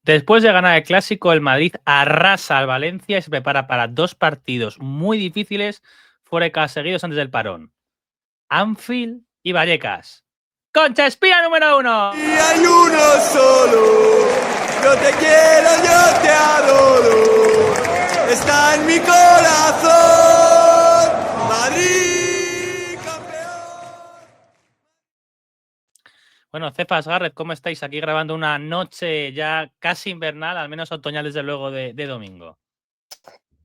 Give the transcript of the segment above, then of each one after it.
Después de ganar el Clásico, el Madrid arrasa al Valencia y se prepara para 2 partidos muy difíciles fuera de casa seguidos antes del parón. Anfield y Vallecas. ¡Concha espía número 1! Y hay uno solo. Yo te quiero, yo te adoro. Está en mi corazón. Madrid, campeón. Bueno, Cefas, Garrett, ¿cómo estáis? Aquí grabando una noche ya casi invernal, al menos otoñal desde luego de domingo.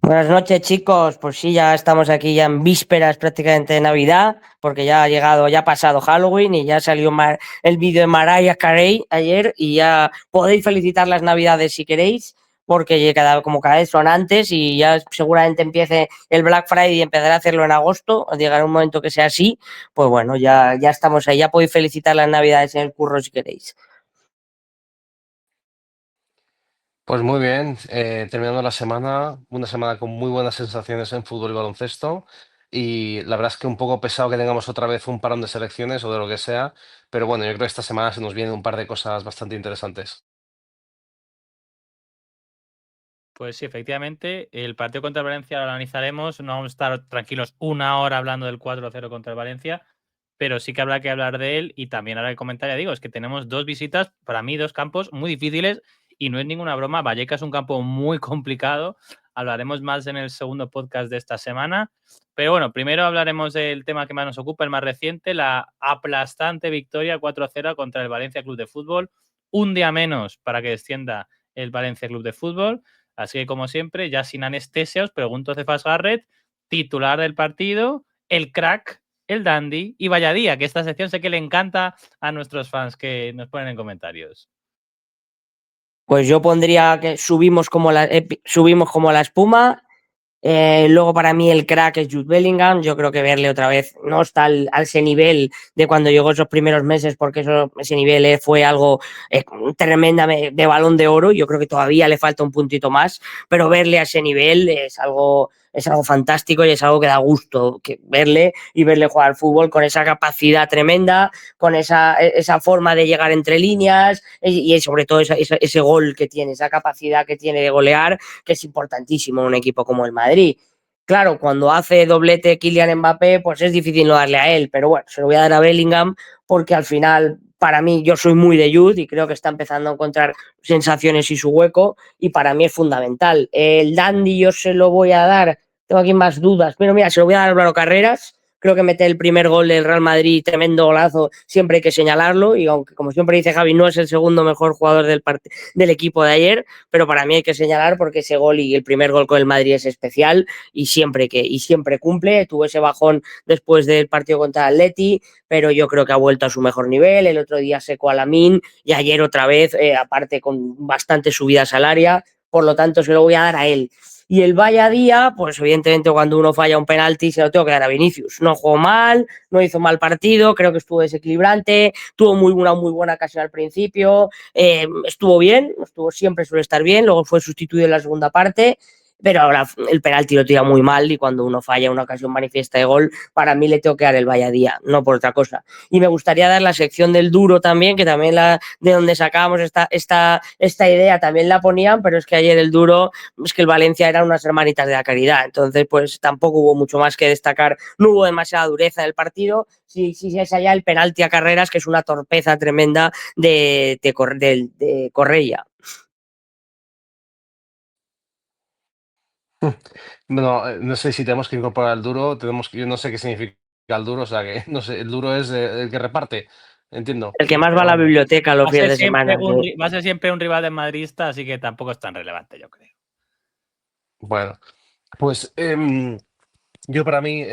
Buenas noches, chicos. Pues sí, ya estamos aquí ya en vísperas prácticamente de Navidad, porque ya ha llegado, ya ha pasado Halloween y ya salió el vídeo de Mariah Carey ayer y ya podéis felicitar las Navidades si queréis, porque cada vez son antes y ya seguramente empiece el Black Friday y empezaré a hacerlo en agosto, llegará un momento que sea así, pues bueno, ya estamos ahí, ya podéis felicitar las Navidades en el curro si queréis. Pues muy bien, terminando la semana, una semana con muy buenas sensaciones en fútbol y baloncesto. Y la verdad es que un poco pesado que tengamos otra vez un parón de selecciones o de lo que sea, pero bueno, yo creo que esta semana se nos vienen un par de cosas bastante interesantes. Pues sí, efectivamente, el partido contra el Valencia lo analizaremos. No vamos a estar tranquilos una hora hablando del 4-0 contra el Valencia, pero sí que habrá que hablar de él. Y también ahora el comentario, digo, es que tenemos 2 visitas, para mí 2 campos muy difíciles y no es ninguna broma. Vallecas es un campo muy complicado. Hablaremos más en el segundo podcast de esta semana. Pero bueno, primero hablaremos del tema que más nos ocupa, el más reciente, la aplastante victoria 4-0 contra el Valencia Club de Fútbol. Un día menos para que descienda el Valencia Club de Fútbol. Así que, como siempre, ya sin anestesia, os pregunto, Cefas Garrett, titular del partido, el crack, el dandy y vaya día, que esta sección sé que le encanta a nuestros fans que nos ponen en comentarios. Pues yo pondría que subimos como la espuma. Luego para mí el crack es Jude Bellingham. Yo creo que verle otra vez no está a ese nivel de cuando llegó esos primeros meses, porque ese nivel fue algo tremenda de Balón de Oro. Yo creo que todavía le falta un puntito más, pero verle a ese nivel es algo fantástico y es algo que da gusto verle y verle jugar al fútbol con esa capacidad tremenda, con esa forma de llegar entre líneas y sobre todo ese gol que tiene, esa capacidad que tiene de golear, que es importantísimo en un equipo como el Madrid. Claro, cuando hace doblete Kylian Mbappé, pues es difícil no darle a él, pero bueno, se lo voy a dar a Bellingham porque al final, para mí, yo soy muy de Jude y creo que está empezando a encontrar sensaciones y su hueco y para mí es fundamental. El dandy yo se lo voy a dar, tengo aquí más dudas, pero mira, se lo voy a dar a Álvaro Carreras. Creo que mete el primer gol del Real Madrid, tremendo golazo, siempre hay que señalarlo y aunque como siempre dice Javi, no es el segundo mejor jugador del equipo de ayer, pero para mí hay que señalar porque ese gol y el primer gol con el Madrid es especial y siempre cumple. Tuvo ese bajón después del partido contra el Atleti, pero yo creo que ha vuelto a su mejor nivel. El otro día secó a Lamine y ayer otra vez, aparte con bastante subida salaria, por lo tanto se lo voy a dar a él. Y el vaya día, pues evidentemente cuando uno falla un penalti se lo tengo que dar a Vinicius. No jugó mal, no hizo mal partido, creo que estuvo desequilibrante, tuvo una muy buena ocasión al principio, estuvo bien, siempre suele estar bien, luego fue sustituido en la segunda parte, pero ahora el penalti lo tira muy mal y cuando uno falla una ocasión manifiesta de gol, para mí le tengo que dar el vaya día, no por otra cosa. Y me gustaría dar la sección del duro también, que también de donde sacábamos esta idea también la ponían, pero es que ayer el duro, es que el Valencia eran unas hermanitas de la caridad, entonces pues tampoco hubo mucho más que destacar, no hubo demasiada dureza en el partido, sí es allá el penalti a Carreras, que es una torpeza tremenda de Correia. Bueno, no sé si tenemos que incorporar el duro, yo no sé qué significa el duro, o sea que no sé, el duro es el que reparte, entiendo. El que más va a la biblioteca los Va a ser fines de semana. va a ser siempre un rival de madridista, así que tampoco es tan relevante, yo creo. Bueno, pues yo para mí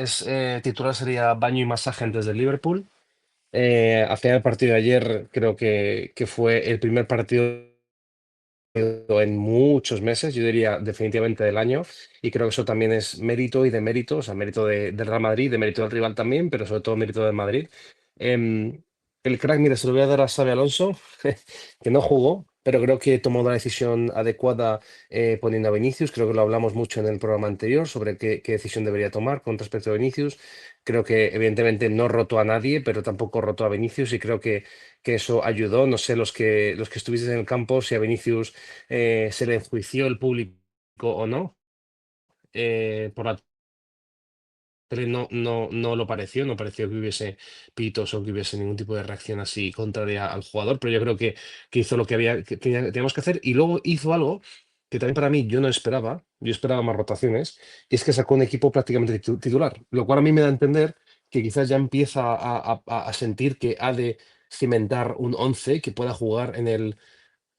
titular sería baño y masaje antes del Liverpool. Al final del partido de ayer creo que fue el primer partido en muchos meses, yo diría definitivamente del año, y creo que eso también es mérito y demérito, o sea, mérito del Real Madrid, de mérito del rival también, pero sobre todo mérito del Madrid. El crack, mira, se lo voy a dar a Xabi Alonso, que no jugó, pero creo que tomó la decisión adecuada poniendo a Vinicius. Creo que lo hablamos mucho en el programa anterior sobre qué decisión debería tomar con respecto a Vinicius. Creo que evidentemente no rotó a nadie, pero tampoco rotó a Vinicius y creo que eso ayudó. No sé los que estuvisteis en el campo, si a Vinicius se le enjuició el público o no. Por la tele no lo pareció, no pareció que hubiese pitos o que hubiese ningún tipo de reacción así contraria al jugador, pero yo creo que hizo lo que teníamos que hacer y luego hizo algo que también para mí yo no esperaba, yo esperaba más rotaciones, y es que sacó un equipo prácticamente titular, lo cual a mí me da a entender que quizás ya empieza a sentir que ha de cimentar un 11 que pueda jugar en el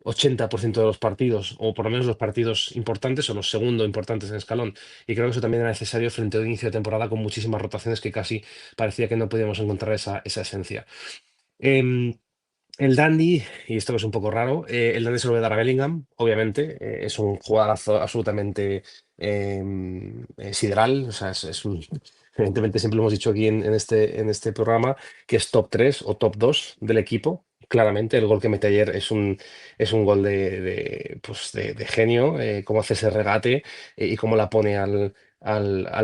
80% de los partidos, o por lo menos los partidos importantes o los segundos importantes en escalón. Y creo que eso también era necesario frente al inicio de temporada con muchísimas rotaciones que casi parecía que no podíamos encontrar esa esencia. Em, el Dandy, y esto es un poco raro, el Dandy se lo voy a dar a Bellingham, obviamente. Es un jugadorazo absolutamente sideral. O sea, evidentemente siempre lo hemos dicho aquí en este programa, que es top 3 o top 2 del equipo. Claramente, el gol que mete ayer es un gol de genio, cómo hace ese regate y cómo la pone al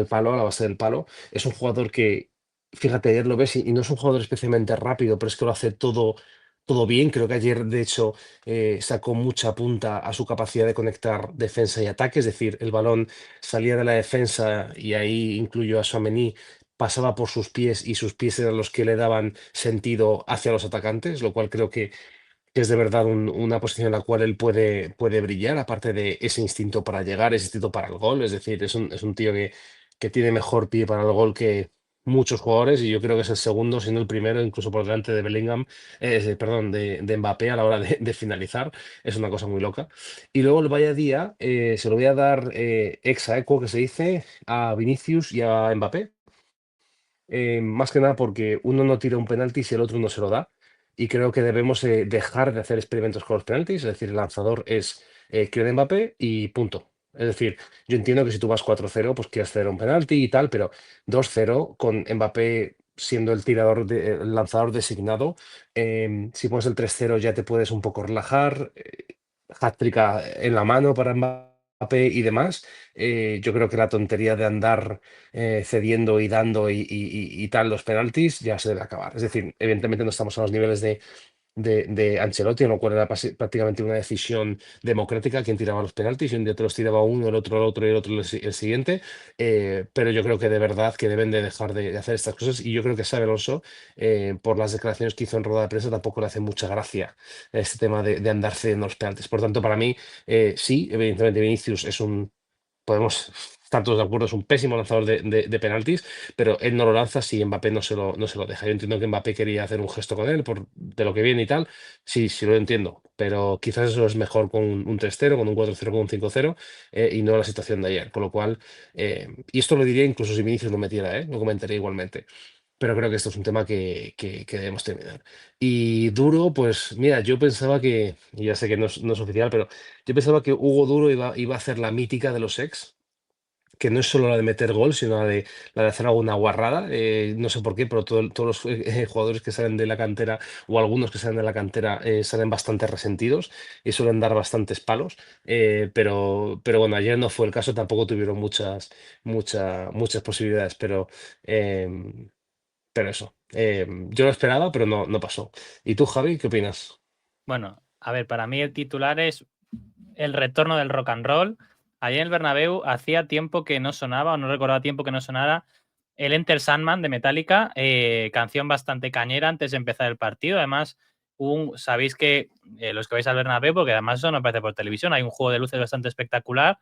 palo, a la base del palo. Es un jugador que, fíjate, ayer lo ves y no es un jugador especialmente rápido, pero es que lo hace todo bien. Creo que ayer, de hecho, sacó mucha punta a su capacidad de conectar defensa y ataque. Es decir, el balón salía de la defensa y ahí incluyo a Tchouaméni, pasaba por sus pies y sus pies eran los que le daban sentido hacia los atacantes, lo cual creo que es de verdad una posición en la cual él puede brillar, aparte de ese instinto para llegar, ese instinto para el gol. Es decir, es un tío que tiene mejor pie para el gol que muchos jugadores y yo creo que es el segundo, si no el primero, incluso por delante de Bellingham, perdón, de Mbappé a la hora de finalizar. Es una cosa muy loca. Y luego el vaya día se lo voy a dar ex aequo, que se dice, a Vinicius y a Mbappé. Más que nada porque uno no tira un penalti si el otro no se lo da. Y creo que debemos dejar de hacer experimentos con los penaltis. Es decir, el lanzador es Kylian Mbappé y punto. Es decir, yo entiendo que si tú vas 4-0 pues quieres hacer un penalti y tal, pero 2-0 con Mbappé siendo el lanzador designado, si pones el 3-0 ya te puedes un poco relajar. Hat-trick en la mano para Mbappé y demás. Yo creo que la tontería de andar cediendo y dando y tal los penaltis ya se debe acabar. Es decir, evidentemente no estamos a los niveles de Ancelotti, en lo cual era prácticamente una decisión democrática quien tiraba los penaltis, y un día te los tiraba uno, el otro y el otro el siguiente. Pero yo creo que de verdad que deben de dejar de hacer estas cosas, y yo creo que Xabi Alonso, por las declaraciones que hizo en rueda de prensa, tampoco le hace mucha gracia este tema de andar cediendo los penaltis. Por tanto, para mí, sí, evidentemente Vinicius podemos estar todos de acuerdo, es un pésimo lanzador de penaltis, pero él no lo lanza si Mbappé no se lo deja. Yo entiendo que Mbappé quería hacer un gesto con él de lo que viene y tal, sí, sí lo entiendo, pero quizás eso es mejor con un 3-0, con un 4-0, con un 5-0, y no la situación de ayer. Con lo cual, y esto lo diría incluso si Vinicius lo metiera, lo comentaría igualmente. Pero creo que esto es un tema que debemos terminar. Y Duro, pues mira, yo pensaba y ya sé que no es oficial, pero yo pensaba que Hugo Duro iba a hacer la mítica de los ex, que no es solo la de meter gol, sino la de hacer alguna guarrada. No sé por qué, pero todos los jugadores que salen de la cantera, o algunos que salen de la cantera, salen bastante resentidos y suelen dar bastantes palos. Pero bueno, ayer no fue el caso, tampoco tuvieron muchas posibilidades, pero eso. Yo lo esperaba, pero no pasó. ¿Y tú, Javi, qué opinas? Bueno, a ver, para mí el titular es el retorno del rock and roll. Ayer en el Bernabéu hacía tiempo que no sonaba, o no recordaba tiempo que no sonara, el Enter Sandman de Metallica, canción bastante cañera antes de empezar el partido. Además, sabéis que los que vais al Bernabéu, porque además eso no aparece por televisión, hay un juego de luces bastante espectacular,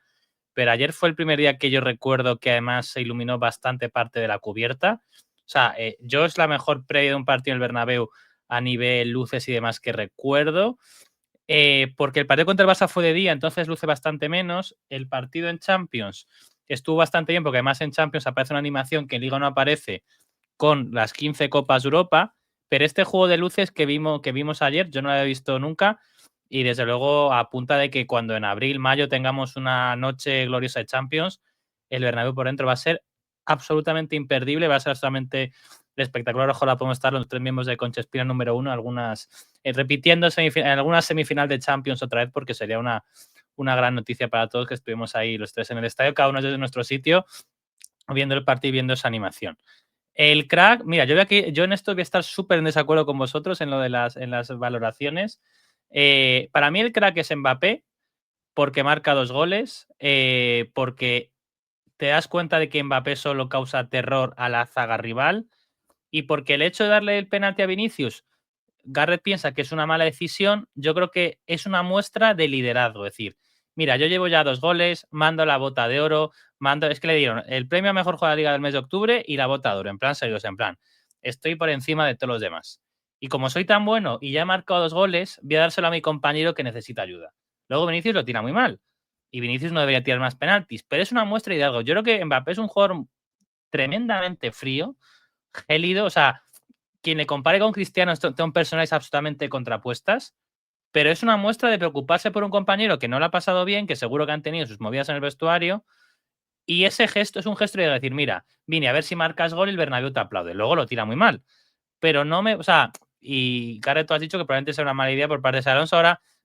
pero ayer fue el primer día que yo recuerdo que además se iluminó bastante parte de la cubierta. O sea, yo es la mejor previa de un partido en el Bernabéu a nivel luces y demás que recuerdo. Porque el partido contra el Barça fue de día, entonces luce bastante menos. El partido en Champions estuvo bastante bien, porque además en Champions aparece una animación que en Liga no aparece con las 15 Copas de Europa, pero este juego de luces que vimos ayer, yo no lo había visto nunca, y desde luego a punta de que cuando en abril, mayo tengamos una noche gloriosa de Champions, el Bernabéu por dentro va a ser absolutamente imperdible, va a ser absolutamente el espectacular ojalá podemos estar los 3 miembros de Concha Espina número 1, algunas repitiendo en alguna semifinal de Champions otra vez, porque sería una gran noticia para todos que estuvimos ahí los 3 en el estadio, cada uno desde nuestro sitio, viendo el partido y viendo esa animación. El crack, mira, yo en esto voy a estar súper en desacuerdo con vosotros en lo de en las valoraciones. Para mí el crack es Mbappé, porque marca 2 goles, porque te das cuenta de que Mbappé solo causa terror a la zaga rival, y porque el hecho de darle el penalti a Vinicius, Garrett piensa que es una mala decisión. Yo creo que es una muestra de liderazgo, es decir, mira, yo llevo ya 2 goles, mando la bota de oro, es que le dieron el premio a mejor jugador de la liga del mes de octubre y la bota de oro, en plan serios, en plan, estoy por encima de todos los demás. Y como soy tan bueno y ya he marcado 2 goles, voy a dárselo a mi compañero que necesita ayuda. Luego Vinicius lo tira muy mal y Vinicius no debería tirar más penaltis, pero es una muestra de algo. Yo creo que Mbappé es un jugador tremendamente frío, gélido, o sea, quien le compare con Cristiano son personajes absolutamente contrapuestas, pero es una muestra de preocuparse por un compañero que no le ha pasado bien, que seguro que han tenido sus movidas en el vestuario, y ese gesto es un gesto de decir, mira, Vini, a ver si marcas gol y el Bernabéu te aplaude. Luego lo tira muy mal, pero no me... O sea, y Gareth, tú has dicho que probablemente sea una mala idea por parte de Alonso.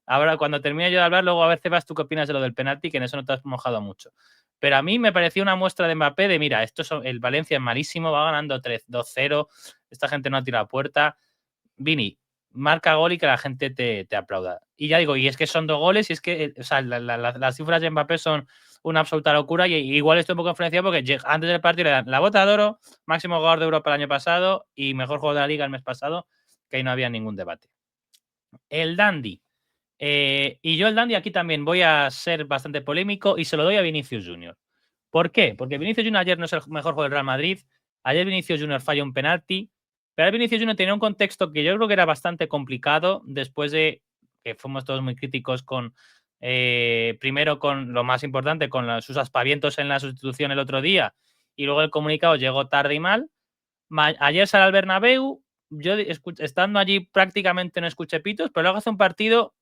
Ahora, cuando termine yo de hablar, luego a ver, Cebas, tú qué opinas de lo del penalti, que en eso no te has mojado mucho. Pero a mí me pareció una muestra de Mbappé de, mira, el Valencia es malísimo, va ganando 2-0, esta gente no ha tirado a puerta. Vini, marca gol y que la gente te aplauda. Y ya digo, y es que son 2 goles y es que o sea, las cifras de Mbappé son una absoluta locura, y igual estoy un poco influenciado porque antes del partido le dan la bota de oro, máximo jugador de Europa el año pasado y mejor jugador de la liga el mes pasado, que ahí no había ningún debate. El Dandy. Y yo el Dandy aquí también voy a ser bastante polémico y se lo doy a Vinicius Junior. ¿Por qué? Porque Vinicius Junior ayer no es el mejor jugador del Real Madrid, ayer Vinicius Junior falla un penalti, pero Vinicius Junior tenía un contexto que yo creo que era bastante complicado después de que fuimos todos muy críticos con, primero con lo más importante, con sus aspavientos en la sustitución el otro día, y luego el comunicado llegó tarde y mal. Ayer sale al Bernabéu, yo estando allí prácticamente no escuché pitos, pero luego hace un partido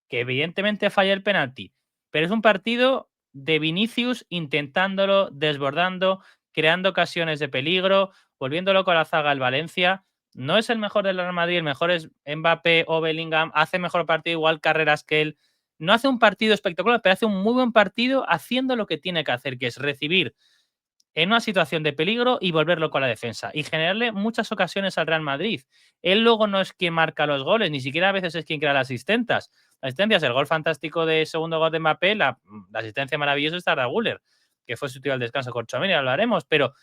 que evidentemente falla el penalti, pero es un partido de Vinicius intentándolo, desbordando, creando ocasiones de peligro, volviéndolo con la zaga al Valencia. No es el mejor del Real Madrid, el mejor es Mbappé o Bellingham, hace mejor partido igual Carreras que él. No hace un partido espectacular, pero hace un muy buen partido haciendo lo que tiene que hacer, que es recibir en una situación de peligro y volverlo con la defensa y generarle muchas ocasiones al Real Madrid. Él luego no es quien marca los goles, ni siquiera a veces es quien crea las asistencias. El gol fantástico de segundo gol de Mbappé, la asistencia maravillosa está de Güler, que fue sustituido al descanso con Tchouaméni, hablaremos, pero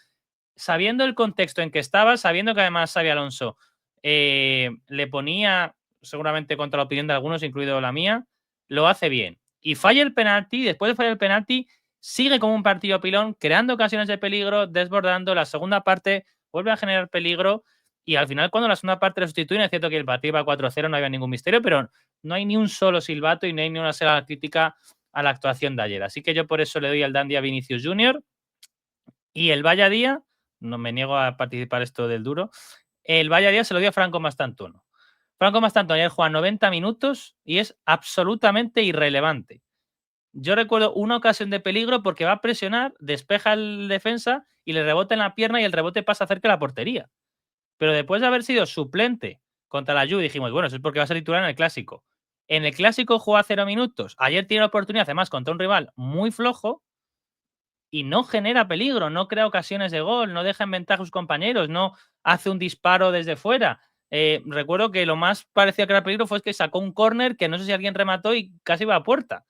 sabiendo el contexto en que estaba, sabiendo que además Xabi Alonso le ponía seguramente contra la opinión de algunos, incluido la mía, lo hace bien. Y falla el penalti, después de fallar el penalti, sigue como un partido pilón, creando ocasiones de peligro, desbordando. La segunda parte vuelve a generar peligro y al final cuando la segunda parte lo sustituyen, es cierto que el partido iba 4-0, no había ningún misterio, pero no hay ni un solo silbato y no hay ni una sola crítica a la actuación de ayer. Así que yo por eso le doy el dandy a Vinicius Junior. Y el Vaya Día, no me niego a participar esto del duro, el Vaya Día se lo dio a Franco Mastantuono. Franco Mastantuono ayer juega 90 minutos y es absolutamente irrelevante. Yo recuerdo una ocasión de peligro porque va a presionar, despeja el defensa y le rebota en la pierna y el rebote pasa cerca de la portería. Pero después de haber sido suplente contra la Juve, dijimos, bueno, eso es porque va a ser titular en el Clásico. En el Clásico juega 0 minutos. Ayer tiene la oportunidad, además, contra un rival muy flojo y no genera peligro, no crea ocasiones de gol, no deja en ventaja a sus compañeros, no hace un disparo desde fuera. Recuerdo que lo más parecía que era peligro fue que sacó un córner que no sé si alguien remató y casi iba a puerta.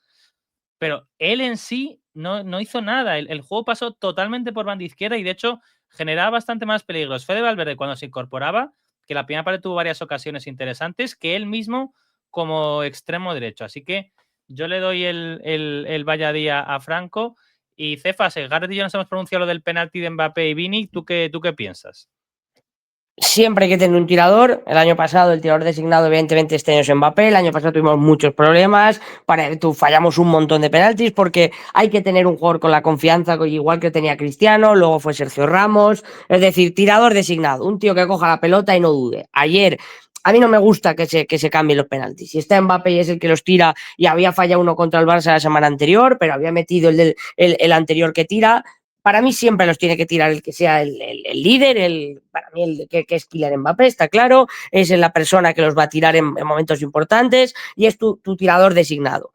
Pero él en sí no hizo nada. El juego pasó totalmente por banda izquierda y de hecho generaba bastante más peligros Fede Valverde cuando se incorporaba, que la primera parte tuvo varias ocasiones interesantes, que él mismo como extremo derecho. Así que yo le doy el vaya día a Franco. Y Cefas, Gareth y yo nos hemos pronunciado lo del penalti de Mbappé y Vini. ¿Tú qué piensas? Siempre hay que tener un tirador. El año pasado el tirador designado evidentemente este año es Mbappé. El año pasado tuvimos muchos problemas, fallamos un montón de penaltis porque hay que tener un jugador con la confianza igual que tenía Cristiano, luego fue Sergio Ramos, es decir, tirador designado, un tío que coja la pelota y no dude. Ayer a mí no me gusta que se cambien los penaltis. Si está Mbappé y es el que los tira, y había fallado uno contra el Barça la semana anterior, pero había metido el anterior que tira, Para mí siempre los tiene que tirar el que sea el líder, para mí el que es Kylian Mbappé, está claro, es la persona que los va a tirar en momentos importantes y es tu tirador designado.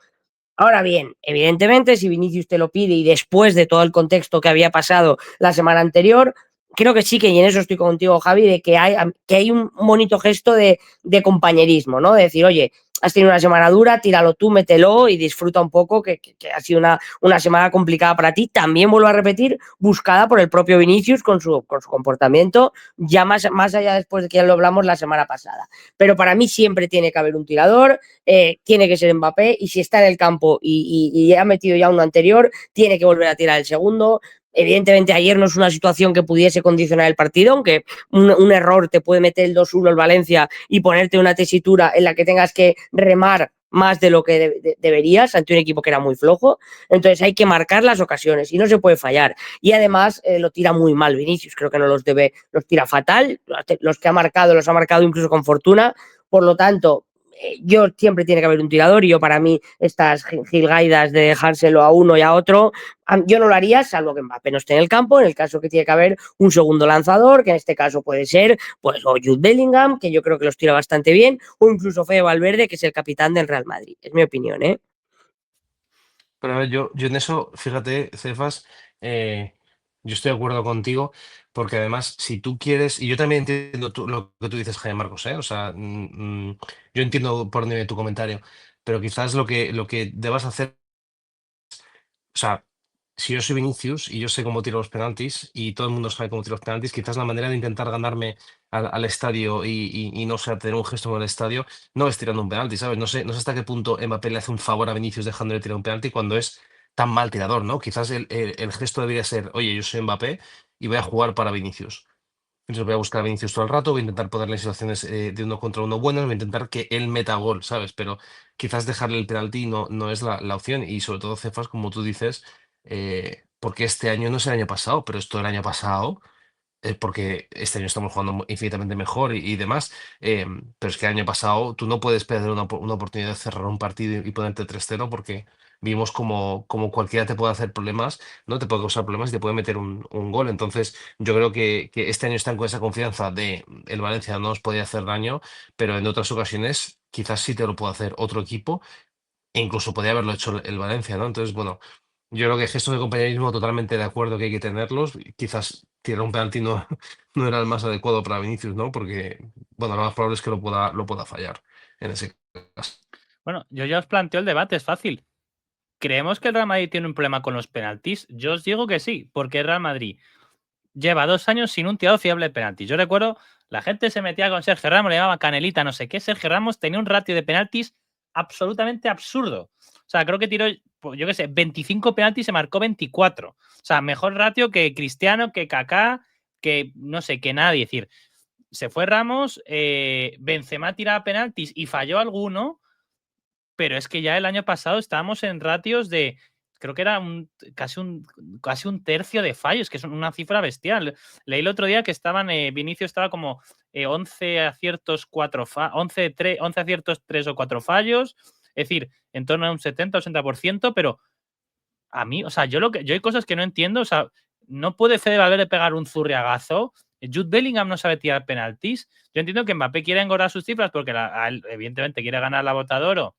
Ahora bien, evidentemente, si Vinicius te lo pide y después de todo el contexto que había pasado la semana anterior, creo que sí, que y en eso estoy contigo, Javi, de que hay un bonito gesto de compañerismo, ¿no? De decir, oye, has tenido una semana dura, tíralo tú, mételo y disfruta un poco, que ha sido una semana complicada para ti. También vuelvo a repetir, buscada por el propio Vinicius con su comportamiento, ya más allá después de que ya lo hablamos la semana pasada. Pero para mí siempre tiene que haber un tirador, tiene que ser Mbappé, y si está en el campo y ha metido ya uno anterior, tiene que volver a tirar el segundo. Evidentemente ayer no es una situación que pudiese condicionar el partido, aunque un error te puede meter el 2-1 el Valencia y ponerte una tesitura en la que tengas que remar más de lo que deberías ante un equipo que era muy flojo. Entonces hay que marcar las ocasiones y no se puede fallar. Y además lo tira muy mal Vinicius, creo que no los tira fatal, los que ha marcado los ha marcado incluso con fortuna. Por lo tanto, yo siempre tiene que haber un tirador, y yo, para mí, estas gilgaidas de dejárselo a uno y a otro, yo no lo haría, salvo que Mbappé no esté en el campo, en el caso que tiene que haber un segundo lanzador, que en este caso puede ser pues o Jude Bellingham, que yo creo que los tira bastante bien, o incluso Fede Valverde, que es el capitán del Real Madrid. Es mi opinión, ¿eh? Pero a ver, yo en eso, fíjate, Cefas, yo estoy de acuerdo contigo, porque además, si tú quieres, y yo también entiendo lo que tú dices, Jaime Marcos, ¿eh? O sea, yo entiendo por dónde viene tu comentario, pero quizás lo que debas hacer, o sea, si yo soy Vinicius y yo sé cómo tiro los penaltis y todo el mundo sabe cómo tiro los penaltis, quizás la manera de intentar ganarme al estadio y no sé, tener un gesto en el estadio, no es tirando un penalti, ¿sabes? No sé hasta qué punto Mbappé le hace un favor a Vinicius dejándole tirar un penalti cuando es tan mal tirador, ¿no? Quizás el gesto debería ser, oye, yo soy Mbappé y voy a jugar para Vinicius. Entonces voy a buscar a Vinicius todo el rato, voy a intentar ponerle situaciones de uno contra uno buenas, voy a intentar que él meta gol, ¿sabes? Pero quizás dejarle el penalti no es la opción. Y sobre todo, Cefas, como tú dices, porque este año no es el año pasado, pero esto el año pasado, porque este año estamos jugando infinitamente mejor y demás, pero es que el año pasado tú no puedes perder una oportunidad de cerrar un partido y ponerte 3-0 porque vimos como cualquiera te puede hacer problemas, ¿no? Te puede causar problemas y te puede meter un gol. Entonces, yo creo que este año están con esa confianza de el Valencia no nos podía hacer daño, pero en otras ocasiones quizás sí te lo puede hacer otro equipo e incluso podría haberlo hecho el Valencia, ¿no? Entonces, bueno, yo creo que gestos de compañerismo totalmente de acuerdo que hay que tenerlos. Quizás tirar un penalti no, no era el más adecuado para Vinicius, ¿no? Porque, bueno, lo más probable es que lo pueda fallar en ese caso. Bueno, yo ya os planteo el debate, es fácil. ¿Creemos que el Real Madrid tiene un problema con los penaltis? Yo os digo que sí, porque el Real Madrid lleva 2 años sin un tirador fiable de penaltis. Yo recuerdo, la gente se metía con Sergio Ramos, le llamaba Canelita, no sé qué. Sergio Ramos tenía un ratio de penaltis absolutamente absurdo. O sea, creo que tiró, pues, yo qué sé, 25 penaltis y se marcó 24. O sea, mejor ratio que Cristiano, que Kaká, que no sé, que nadie. Es decir, se fue Ramos, Benzema tiraba penaltis y falló alguno, pero es que ya el año pasado estábamos en ratios de, creo que era casi un tercio de fallos, que es una cifra bestial. Leí el otro día que Vinicius estaba como 11 aciertos, 11 aciertos, 3 o 4 fallos, es decir, en torno a un 70-80%, pero a mí, o sea, yo hay cosas que no entiendo, o sea, no puede Fede Valverde pegar un zurriagazo. Jude Bellingham no sabe tirar penaltis. Yo entiendo que Mbappé quiere engordar sus cifras porque evidentemente quiere ganar la Bota de Oro,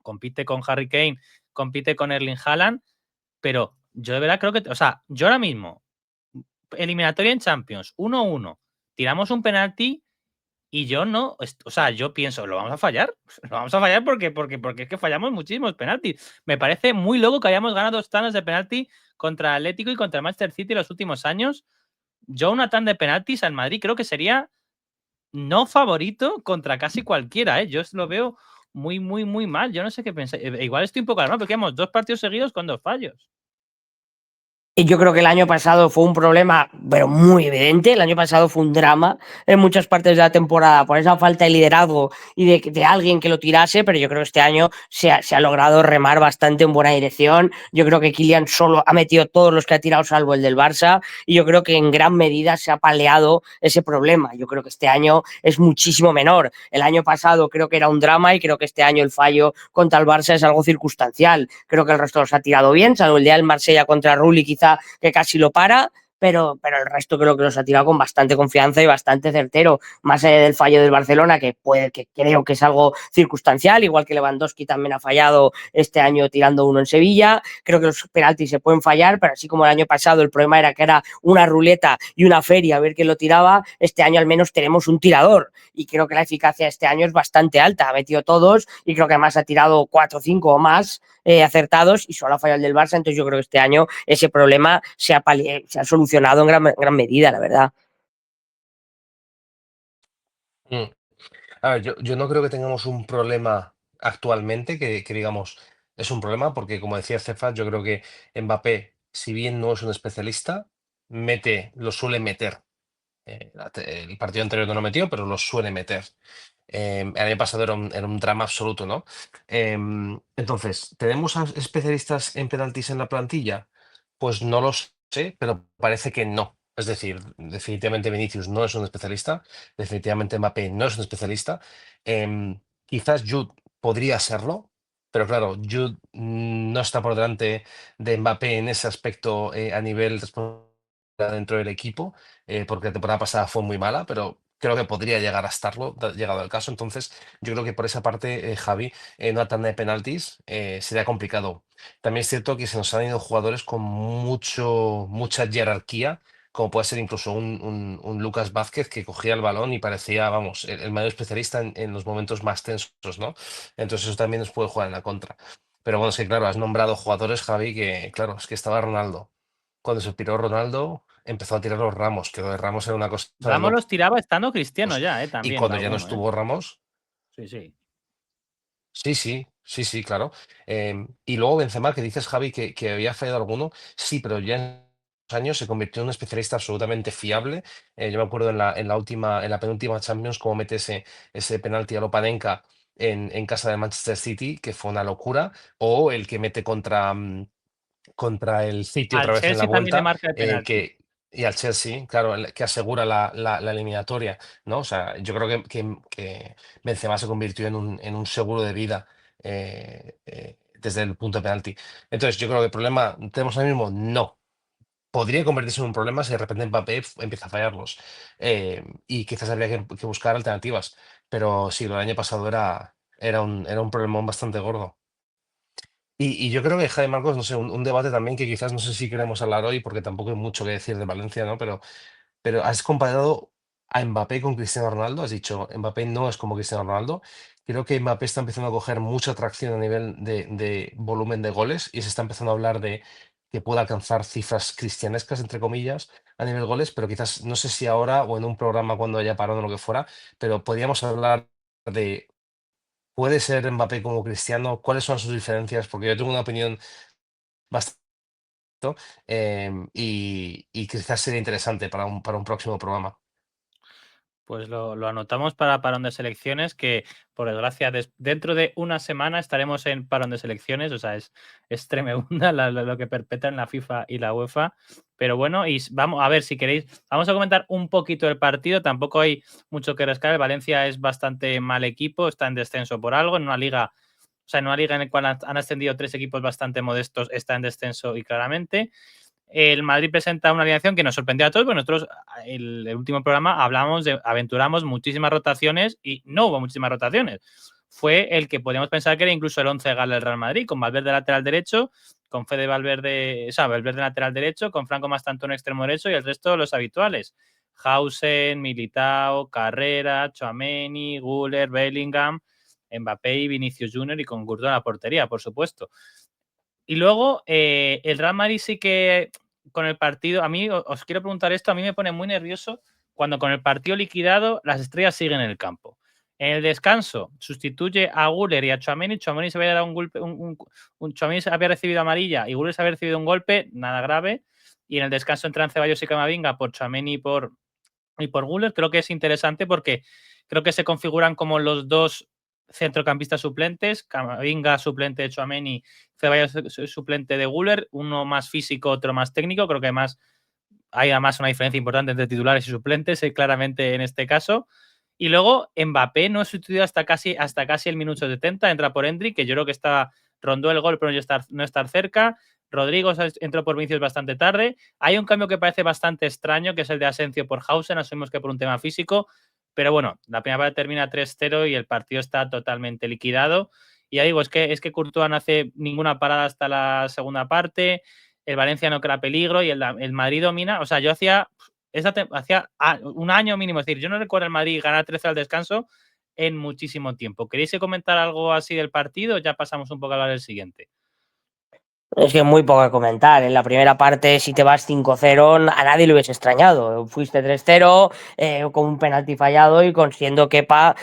compite con Harry Kane, compite con Erling Haaland, pero yo de verdad creo que, o sea, yo ahora mismo, eliminatoria en Champions, 1-1, tiramos un penalti y yo no, o sea, yo pienso, lo vamos a fallar porque es que fallamos muchísimos penaltis. Me parece muy loco que hayamos ganado 2 tandas de penalti contra Atlético y contra el Manchester City en los últimos años. Yo una tanda de penaltis al Madrid creo que sería no favorito contra casi cualquiera, ¿eh? Yo lo veo muy, muy, muy mal. Yo no sé qué pensar. Igual estoy un poco alarmado porque hemos 2 partidos seguidos con 2 fallos. Y yo creo que el año pasado fue un problema, pero muy evidente. El año pasado fue un drama en muchas partes de la temporada por esa falta de liderazgo y de alguien que lo tirase, pero yo creo que este año se ha logrado remar bastante en buena dirección. Yo creo que Kylian solo ha metido todos los que ha tirado, salvo el del Barça, y yo creo que en gran medida se ha paliado ese problema. Yo creo que este año es muchísimo menor. El año pasado creo que era un drama y creo que este año el fallo contra el Barça es algo circunstancial. Creo que el resto los ha tirado bien, salvo el día del Marsella contra Rulli, quizá jugada que casi lo para, pero el resto creo que los ha tirado con bastante confianza y bastante certero, más allá del fallo del Barcelona, que creo que es algo circunstancial, igual que Lewandowski también ha fallado este año tirando uno en Sevilla. Creo que los penaltis se pueden fallar, pero así como el año pasado el problema era que era una ruleta y una feria a ver quién lo tiraba, este año al menos tenemos un tirador y creo que la eficacia este año es bastante alta, ha metido todos y creo que además ha tirado 4 o 5 o más acertados y solo ha fallado el del Barça, entonces yo creo que este año ese problema se ha solucionado en gran medida, la verdad. Mm. A ver, yo no creo que tengamos un problema actualmente que digamos es un problema, porque como decía Cefas, yo creo que Mbappé, si bien no es un especialista, lo suele meter. El partido anterior no lo metió, pero lo suele meter. El año pasado era un drama absoluto, ¿no? Entonces, ¿tenemos especialistas en penaltis en la plantilla? Pues no lo sé, pero parece que no. Es decir, definitivamente Vinicius no es un especialista, definitivamente Mbappé no es un especialista. Quizás Jude podría serlo, pero claro, Jude no está por delante de Mbappé en ese aspecto a nivel responsabilidad dentro del equipo, porque la temporada pasada fue muy mala, pero creo que podría llegar a estarlo, llegado el caso. Entonces, yo creo que por esa parte, Javi, una tanda de penaltis sería complicado. También es cierto que se nos han ido jugadores con mucha jerarquía, como puede ser incluso un Lucas Vázquez que cogía el balón y parecía, vamos, el mayor especialista en los momentos más tensos, ¿no? Entonces eso también nos puede jugar en la contra. Pero bueno, es que claro, has nombrado jugadores, Javi, que claro, es que estaba Ronaldo. Cuando se piró Ronaldo, empezó a tirar los Ramos, que lo de Ramos era una cosa de Ramos locos. los tiraba estando Cristiano ya, Y también, cuando ya no alguno, estuvo Ramos, Sí, sí. sí, sí, sí, sí, claro. Y luego Benzema, que dices, Javi, que había fallado alguno, sí, pero ya en los años se convirtió en un especialista absolutamente fiable. Yo me acuerdo en la penúltima Champions, cómo mete ese penalti a Lopanenka en casa de Manchester City, que fue una locura, o el que mete contra el City Al otra vez en la Chelsea también le vuelta, marca el penalti. y al Chelsea, claro, que asegura la eliminatoria, ¿no? O sea, yo creo que Benzema se convirtió en un seguro de vida desde el punto de penalti. Entonces, yo creo que el problema, ¿tenemos ahora mismo? No. Podría convertirse en un problema si de repente Mbappé empieza a fallarlos. Y quizás habría que buscar alternativas. Pero sí, lo del año pasado era un problemón bastante gordo. Y yo creo que, Jaime Marcos, no sé, un debate también que quizás no sé si queremos hablar hoy, porque tampoco hay mucho que decir de Valencia, ¿no? Pero has comparado a Mbappé con Cristiano Ronaldo, has dicho, Mbappé no es como Cristiano Ronaldo. Creo que Mbappé está empezando a coger mucha atracción a nivel de volumen de goles y se está empezando a hablar de que pueda alcanzar cifras cristianescas, entre comillas, a nivel goles, pero quizás no sé si ahora o en un programa cuando haya parado o lo que fuera, pero podríamos hablar de, ¿puede ser Mbappé como Cristiano? ¿Cuáles son sus diferencias? Porque yo tengo una opinión bastante, y quizás sería interesante para un próximo programa. Pues lo anotamos para parón de selecciones, que por desgracia dentro de una semana estaremos en parón de selecciones, o sea, es tremenda lo que perpetran la FIFA y la UEFA. Pero bueno, vamos a ver si queréis, vamos a comentar un poquito el partido, tampoco hay mucho que rescatar. Valencia es bastante mal equipo, está en descenso por algo, en una liga, o sea, en una liga en la cual han ascendido 3 equipos bastante modestos, está en descenso y claramente. El Madrid presenta una alineación que nos sorprendió a todos, porque nosotros el último programa aventuramos muchísimas rotaciones y no hubo muchísimas rotaciones. Fue el que podíamos pensar que era incluso el 11 gal del Real Madrid, con Valverde lateral derecho, con Fede Valverde, o sea, Valverde lateral derecho, con Franco Mastantón extremo derecho y el resto los habituales. Hausen, Militao, Carrera, Tchouaméni, Güler, Bellingham, Mbappé y Vinicius Junior y con Courtois en la portería, por supuesto. Y luego, el Real Madrid sí que con el partido, a mí os quiero preguntar esto, a mí me pone muy nervioso cuando con el partido liquidado las estrellas siguen en el campo. En el descanso sustituye a Güler y a Tchouaméni. Tchouaméni se había dado un golpe, Tchouaméni había recibido amarilla y Güler se había recibido un golpe, nada grave. Y en el descanso entran Ceballos y Camavinga por Tchouaméni y por Güler. Creo que es interesante porque creo que se configuran como los dos centrocampistas suplentes, Camavinga suplente de Tchouaméni, Ceballos suplente de Güler, uno más físico, otro más técnico. Creo que hay además una diferencia importante entre titulares y suplentes, claramente en este caso. Y luego Mbappé no es sustituido hasta casi el minuto 70, entra por Endrick, que yo creo que rondó el gol, pero no estar cerca. Rodrigo entró por Vinicius bastante tarde. Hay un cambio que parece bastante extraño, que es el de Asensio por Hausen. Asumimos que por un tema físico. Pero bueno, la primera parte termina 3-0 y el partido está totalmente liquidado. Y ya digo, es que Courtois no hace ninguna parada hasta la segunda parte. El Valencia no crea peligro y el Madrid domina. O sea, yo hacía un año mínimo. Es decir, yo no recuerdo el Madrid ganar 13 al descanso en muchísimo tiempo. ¿Queréis comentar algo así del partido? Ya pasamos un poco a hablar del siguiente. Es que muy poco que comentar. En la primera parte, si te vas 5-0, a nadie le hubiese extrañado. Fuiste 3-0, con un penalti fallado y siendo Kepa,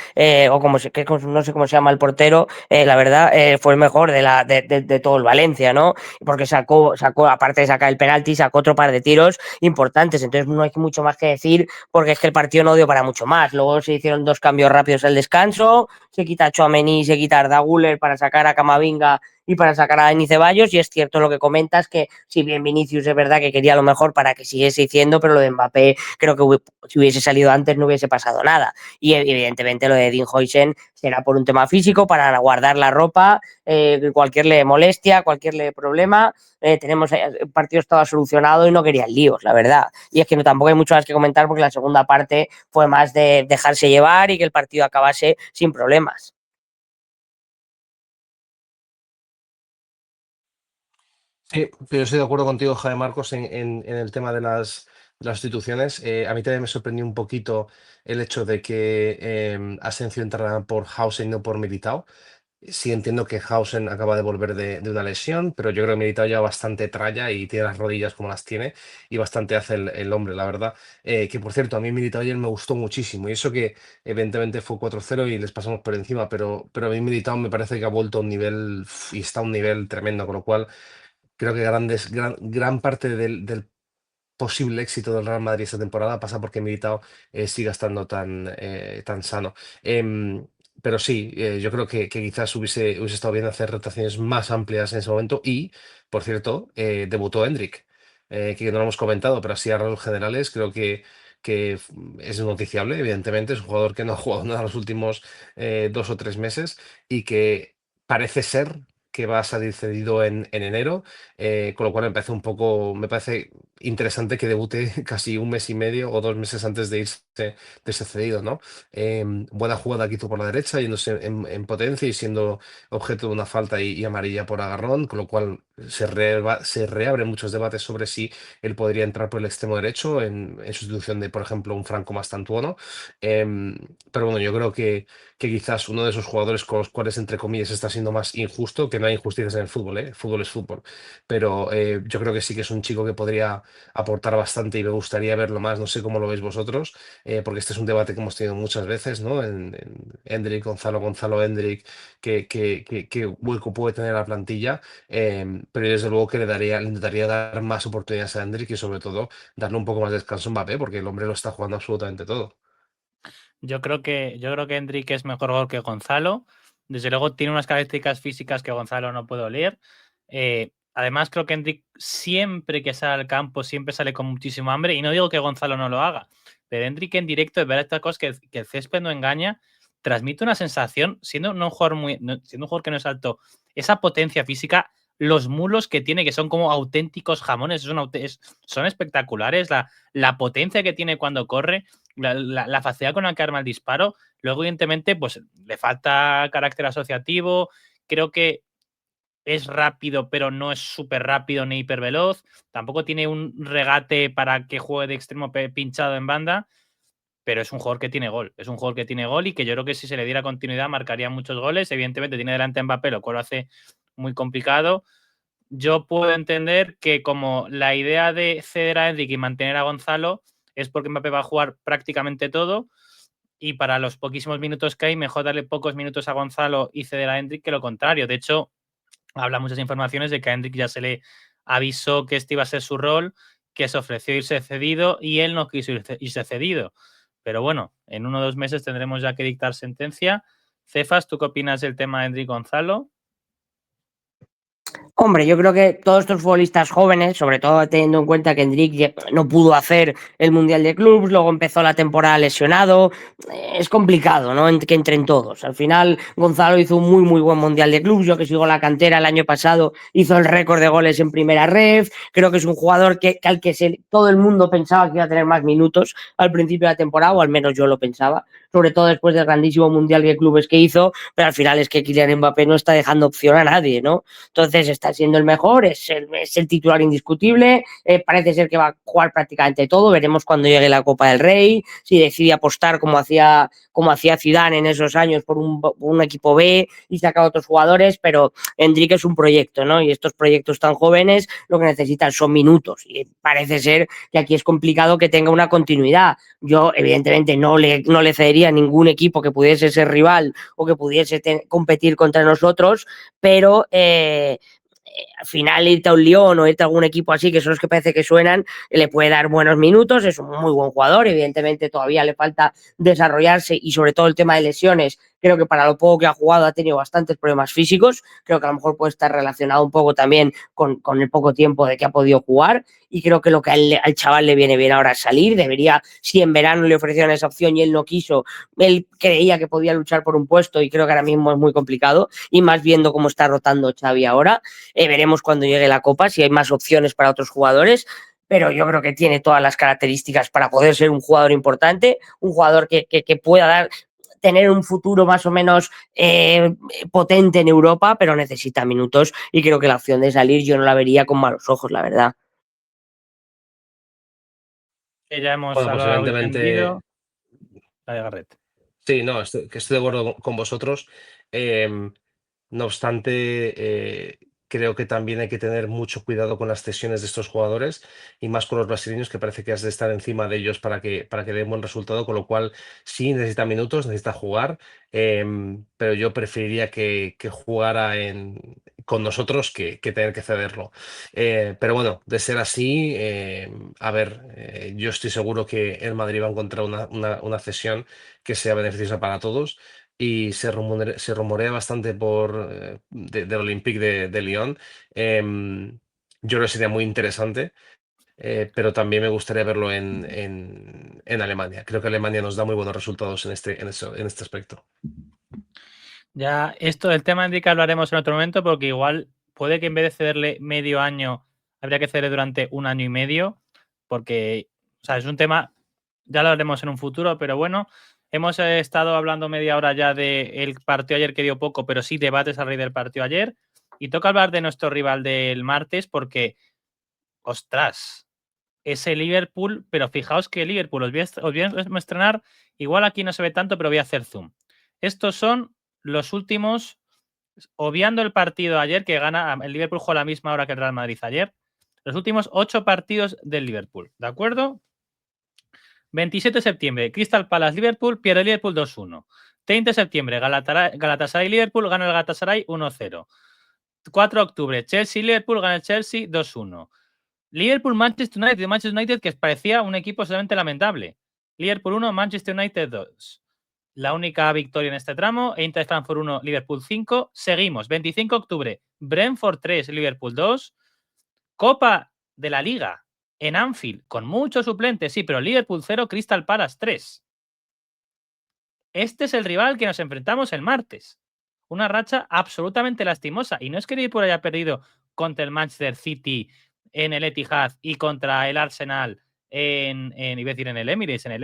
o como que no sé cómo se llama el portero, la verdad, fue el mejor de todo el Valencia, ¿no? Porque sacó, aparte de sacar el penalti, sacó otro par de tiros importantes. Entonces no hay mucho más que decir, porque es que el partido no dio para mucho más. Luego se hicieron 2 cambios rápidos al descanso, se quita a Tchouaméni, se quita a Arda Güler para sacar a Camavinga y para sacar a Dani Ceballos, y es cierto lo que comentas, que si bien Vinicius es verdad que quería lo mejor para que siguiese diciendo, pero lo de Mbappé creo que si hubiese salido antes no hubiese pasado nada. Y evidentemente lo de Dean Huijsen será por un tema físico, para guardar la ropa, cualquier molestia, cualquier problema. Tenemos el partido estaba solucionado y no querían líos, la verdad. Y es que tampoco hay mucho más que comentar, porque la segunda parte fue más de dejarse llevar y que el partido acabase sin problemas. Sí, pero estoy de acuerdo contigo, Jaime Marcos, en el tema de las instituciones. A mí también me sorprendió un poquito el hecho de que Asensio entrara por Hausen y no por Militao. Sí, entiendo que Hausen acaba de volver de una lesión, pero yo creo que Militao lleva bastante tralla y tiene las rodillas como las tiene y bastante hace el hombre, la verdad. Que por cierto, a mí Militao ayer me gustó muchísimo y eso que evidentemente fue 4-0 y les pasamos por encima, pero a mí Militao me parece que ha vuelto a un nivel y está a un nivel tremendo, con lo cual creo que gran parte del posible éxito del Real Madrid esta temporada pasa porque Militao siga estando tan sano. Pero sí, yo creo que quizás hubiese estado bien hacer rotaciones más amplias en ese momento. Y, por cierto, debutó Endrick, que no lo hemos comentado, pero así a rasgos generales creo que es noticiable, evidentemente. Es un jugador que no ha jugado nada los últimos 2 o 3 meses y que parece ser que va a salir cedido en enero, con lo cual me parece interesante que debute casi un mes y medio o 2 meses antes de irse de ese cedido, ¿no? Buena jugada que hizo por la derecha, yéndose en potencia y siendo objeto de una falta y amarilla por agarrón, con lo cual se reabren muchos debates sobre si él podría entrar por el extremo derecho en sustitución de, por ejemplo, un Franco Mastantuono. Pero bueno, yo creo que quizás uno de esos jugadores con los cuales, entre comillas, está siendo más injusto, que no hay injusticias en el fútbol, ¿eh? Fútbol es fútbol, pero yo creo que sí que es un chico que podría aportar bastante y me gustaría verlo más. No sé cómo lo veis vosotros, porque este es un debate que hemos tenido muchas veces, ¿no? En Endrick, Gonzalo Endrick, qué hueco puede tener la plantilla, pero yo desde luego que le intentaría dar más oportunidades a Endrick y sobre todo darle un poco más de descanso a Mbappé, porque el hombre lo está jugando absolutamente todo. Yo creo que Endrick es mejor gol que Gonzalo. Desde luego tiene unas características físicas que Gonzalo no puede oler. Además, creo que Endrick siempre que sale al campo siempre sale con muchísimo hambre. Y no digo que Gonzalo no lo haga, pero Endrick en directo, de ver estas cosas que el césped no engaña, transmite una sensación, siendo un jugador siendo un jugador que no es alto, esa potencia física, los mulos que tiene, que son como auténticos jamones, son espectaculares. La potencia que tiene cuando corre, la facilidad con la que arma el disparo. Luego, evidentemente, pues le falta carácter asociativo. Creo que es rápido, pero no es súper rápido ni hiperveloz. Tampoco tiene un regate para que juegue de extremo pinchado en banda, pero es un jugador que tiene gol. Es un jugador que tiene gol y que yo creo que si se le diera continuidad marcaría muchos goles. Evidentemente tiene delante a Mbappé, lo cual lo hace muy complicado. Yo puedo entender que como la idea de ceder a Enrique y mantener a Gonzalo es porque Mbappé va a jugar prácticamente todo y para los poquísimos minutos que hay, mejor darle pocos minutos a Gonzalo y ceder a Enrique que lo contrario. De hecho, habla muchas informaciones de que a Enrique ya se le avisó que este iba a ser su rol, que se ofreció irse cedido y él no quiso irse cedido. Pero bueno, en 1 o 2 meses tendremos ya que dictar sentencia. Cefas, ¿tú qué opinas del tema de Enrique Gonzalo? Hombre, yo creo que todos estos futbolistas jóvenes, sobre todo teniendo en cuenta que Endrick no pudo hacer el Mundial de Clubs, luego empezó la temporada lesionado, es complicado, ¿no? Que entren todos. Al final, Gonzalo hizo un muy buen Mundial de Clubs. Yo que sigo la cantera el año pasado, hizo el récord de goles en primera ref. Creo que es un jugador al que todo el mundo pensaba que iba a tener más minutos al principio de la temporada, o al menos yo lo pensaba, sobre todo después del grandísimo Mundial de Clubes que hizo, pero al final es que Kylian Mbappé no está dejando opción a nadie, ¿no? Entonces está siendo el mejor, es el titular indiscutible, parece ser que va a jugar prácticamente todo, veremos cuando llegue la Copa del Rey, si decide apostar como hacía Zidane en esos años por un equipo B y sacar a otros jugadores, pero Endrick es un proyecto, ¿no? Y estos proyectos tan jóvenes lo que necesitan son minutos y parece ser que aquí es complicado que tenga una continuidad. Yo evidentemente no le cedería a ningún equipo que pudiese ser rival o que pudiese competir contra nosotros, pero al final irte a un Lyon o irte a algún equipo así, que son los que parece que suenan, le puede dar buenos minutos, es un muy buen jugador, evidentemente todavía le falta desarrollarse y sobre todo el tema de lesiones, creo que para lo poco que ha jugado ha tenido bastantes problemas físicos, creo que a lo mejor puede estar relacionado un poco también con el poco tiempo de que ha podido jugar y creo que lo que al chaval le viene bien ahora es salir, debería, si en verano le ofrecieron esa opción y él no quiso, él creía que podía luchar por un puesto y creo que ahora mismo es muy complicado y más viendo cómo está rotando Xavi ahora, veremos cuando llegue la Copa si hay más opciones para otros jugadores, pero yo creo que tiene todas las características para poder ser un jugador importante, un jugador que pueda tener un futuro más o menos potente en Europa, pero necesita minutos y creo que la opción de salir yo no la vería con malos ojos, la verdad. Que ya hemos Bueno, pues hablado largo y tendido. evidentemente, La de Garrett. sí, no, estoy de acuerdo con vosotros. Em, No obstante, creo que también hay que tener mucho cuidado con las cesiones de estos jugadores y más con los brasileños, que parece que has de estar encima de ellos para que den buen resultado, con lo cual sí necesita minutos, necesita jugar, pero yo preferiría que jugara con nosotros que tener que cederlo. Pero bueno, de ser así, a ver, yo estoy seguro que el Madrid va a encontrar una cesión que sea beneficiosa para todos y se rumorea bastante del Olympique de Lyon. Yo creo que sería muy interesante, pero también me gustaría verlo en Alemania. Creo que Alemania nos da muy buenos resultados en este aspecto. Ya, esto del tema indica lo haremos en otro momento, porque igual puede que en vez de cederle medio año, habría que cederle durante 1 año y medio, porque, o sea, es un tema, ya lo haremos en un futuro, pero bueno, hemos estado hablando media hora ya del partido ayer que dio poco, pero sí debates a raíz del partido ayer, y toca hablar de nuestro rival del martes, porque, ostras, ese Liverpool, pero fijaos que Liverpool, os voy a estrenar, igual aquí no se ve tanto, pero voy a hacer zoom. Estos son los últimos, obviando el partido de ayer, que gana, el Liverpool jugó a la misma hora que el Real Madrid ayer, los últimos 8 partidos del Liverpool, ¿de acuerdo? 27 de septiembre, Crystal Palace Liverpool, pierde Liverpool 2-1. 30 de septiembre, Galatasaray Liverpool, gana el Galatasaray 1-0. 4 de octubre, Chelsea Liverpool, gana el Chelsea 2-1. Liverpool Manchester United, que parecía un equipo solamente lamentable. Liverpool 1, Manchester United 2. La única victoria en este tramo, Eintracht Frankfurt 1, Liverpool 5. Seguimos, 25 de octubre, Brentford 3, Liverpool 2. Copa de la Liga en Anfield, con muchos suplentes, sí, pero Liverpool 0, Crystal Palace 3. Este es el rival que nos enfrentamos el martes. Una racha absolutamente lastimosa. Y no es que Liverpool haya perdido contra el Manchester City en el Etihad y contra el Arsenal iba a decir en el Emirates, en el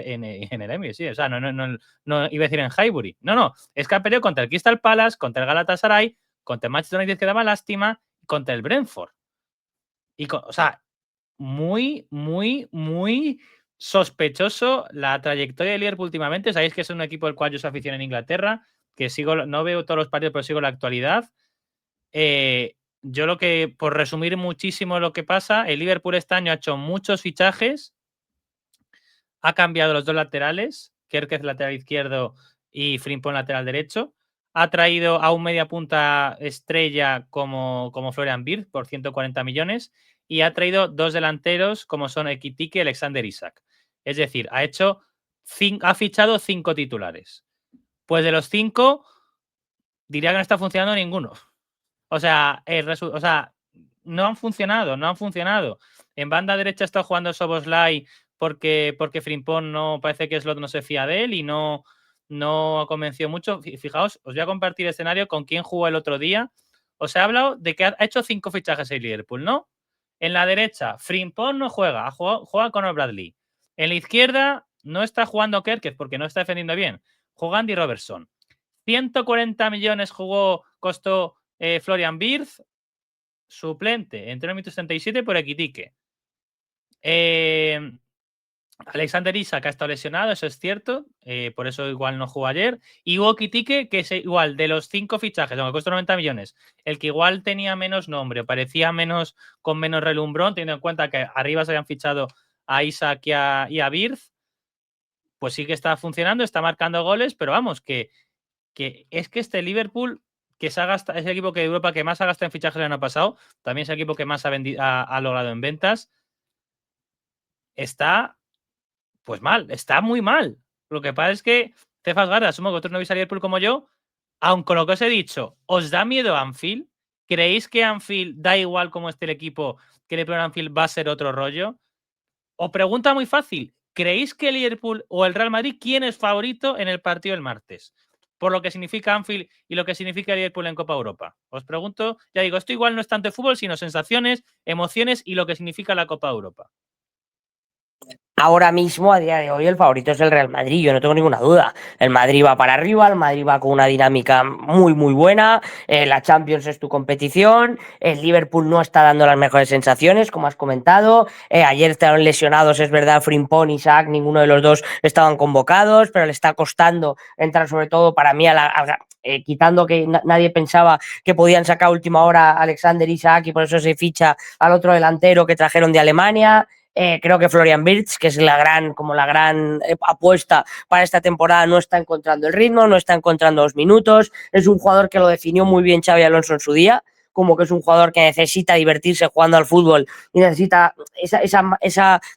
Emirates, sí, o sea, no iba a decir en Highbury. No, es que ha perdido contra el Crystal Palace, contra el Galatasaray, contra el Manchester United, que daba lástima, y contra el Brentford. O sea, muy sospechoso la trayectoria de Liverpool últimamente. Sabéis que es un equipo del cual yo soy aficionado en Inglaterra, que no veo todos los partidos, pero sigo la actualidad. Yo por resumir muchísimo lo que pasa, el Liverpool este año ha hecho muchos fichajes, ha cambiado los dos laterales, Kerkez lateral izquierdo y Frimpong lateral derecho, ha traído a un media punta estrella como Florian Wirtz por 140 millones y ha traído 2 delanteros como son Ekitike y Alexander Isak. Es decir, ha fichado 5 titulares. Pues de los 5, diría que no está funcionando ninguno. O sea, no han funcionado, no han funcionado. En banda derecha está jugando Szoboszlai porque Frimpong no parece que Slot no se fía de él y no convenció mucho. Fijaos, os voy a compartir escenario con quién jugó el otro día. Os he hablado de que ha hecho 5 fichajes el Liverpool, ¿no? En la derecha, Frimpong no juega, juega Conor Bradley. En la izquierda no está jugando Kerkez porque no está defendiendo bien. Juega Andy Robertson. 140 millones costó Florian Wirtz, suplente, entró en el 67 por Equitique. Alexander Isak ha estado lesionado, eso es cierto, por eso igual no jugó ayer. Y Hugo Ekitike, que es igual de los 5 fichajes, aunque costó 90 millones, el que igual tenía menos nombre, o parecía con menos relumbrón, teniendo en cuenta que arriba se habían fichado a Isak y a Wirtz, pues sí que está funcionando, está marcando goles, pero vamos, que es que este Liverpool, que es el equipo de Europa que más ha gastado en fichajes el año pasado, también es el equipo que más ha logrado en ventas, está pues mal, está muy mal. Lo que pasa es que Cefas Garra, asumo que vosotros no veis a Liverpool como yo, aun con lo que os he dicho, ¿os da miedo Anfield? ¿Creéis que Anfield da igual cómo esté el equipo, que el Anfield va a ser otro rollo? O pregunta muy fácil, ¿creéis que Liverpool o el Real Madrid quién es favorito en el partido del martes? Por lo que significa Anfield y lo que significa Liverpool en Copa Europa. Os pregunto, ya digo, esto igual no es tanto de fútbol, sino sensaciones, emociones y lo que significa la Copa Europa. Ahora mismo, a día de hoy, el favorito es el Real Madrid, yo no tengo ninguna duda. El Madrid va para arriba, el Madrid va con una dinámica muy, muy buena, la Champions es tu competición, el Liverpool no está dando las mejores sensaciones, como has comentado, ayer estaban lesionados, es verdad, Frimpong y Isaac, ninguno de los dos estaban convocados, pero le está costando entrar sobre todo para mí quitando que nadie pensaba que podían sacar a última hora a Alexander Isaac y por eso se ficha al otro delantero que trajeron de Alemania. Creo que Florian Wirtz, que es la gran apuesta para esta temporada, no está encontrando el ritmo, no está encontrando los minutos. Es un jugador que lo definió muy bien Xabi Alonso en su día, como que es un jugador que necesita divertirse jugando al fútbol y necesita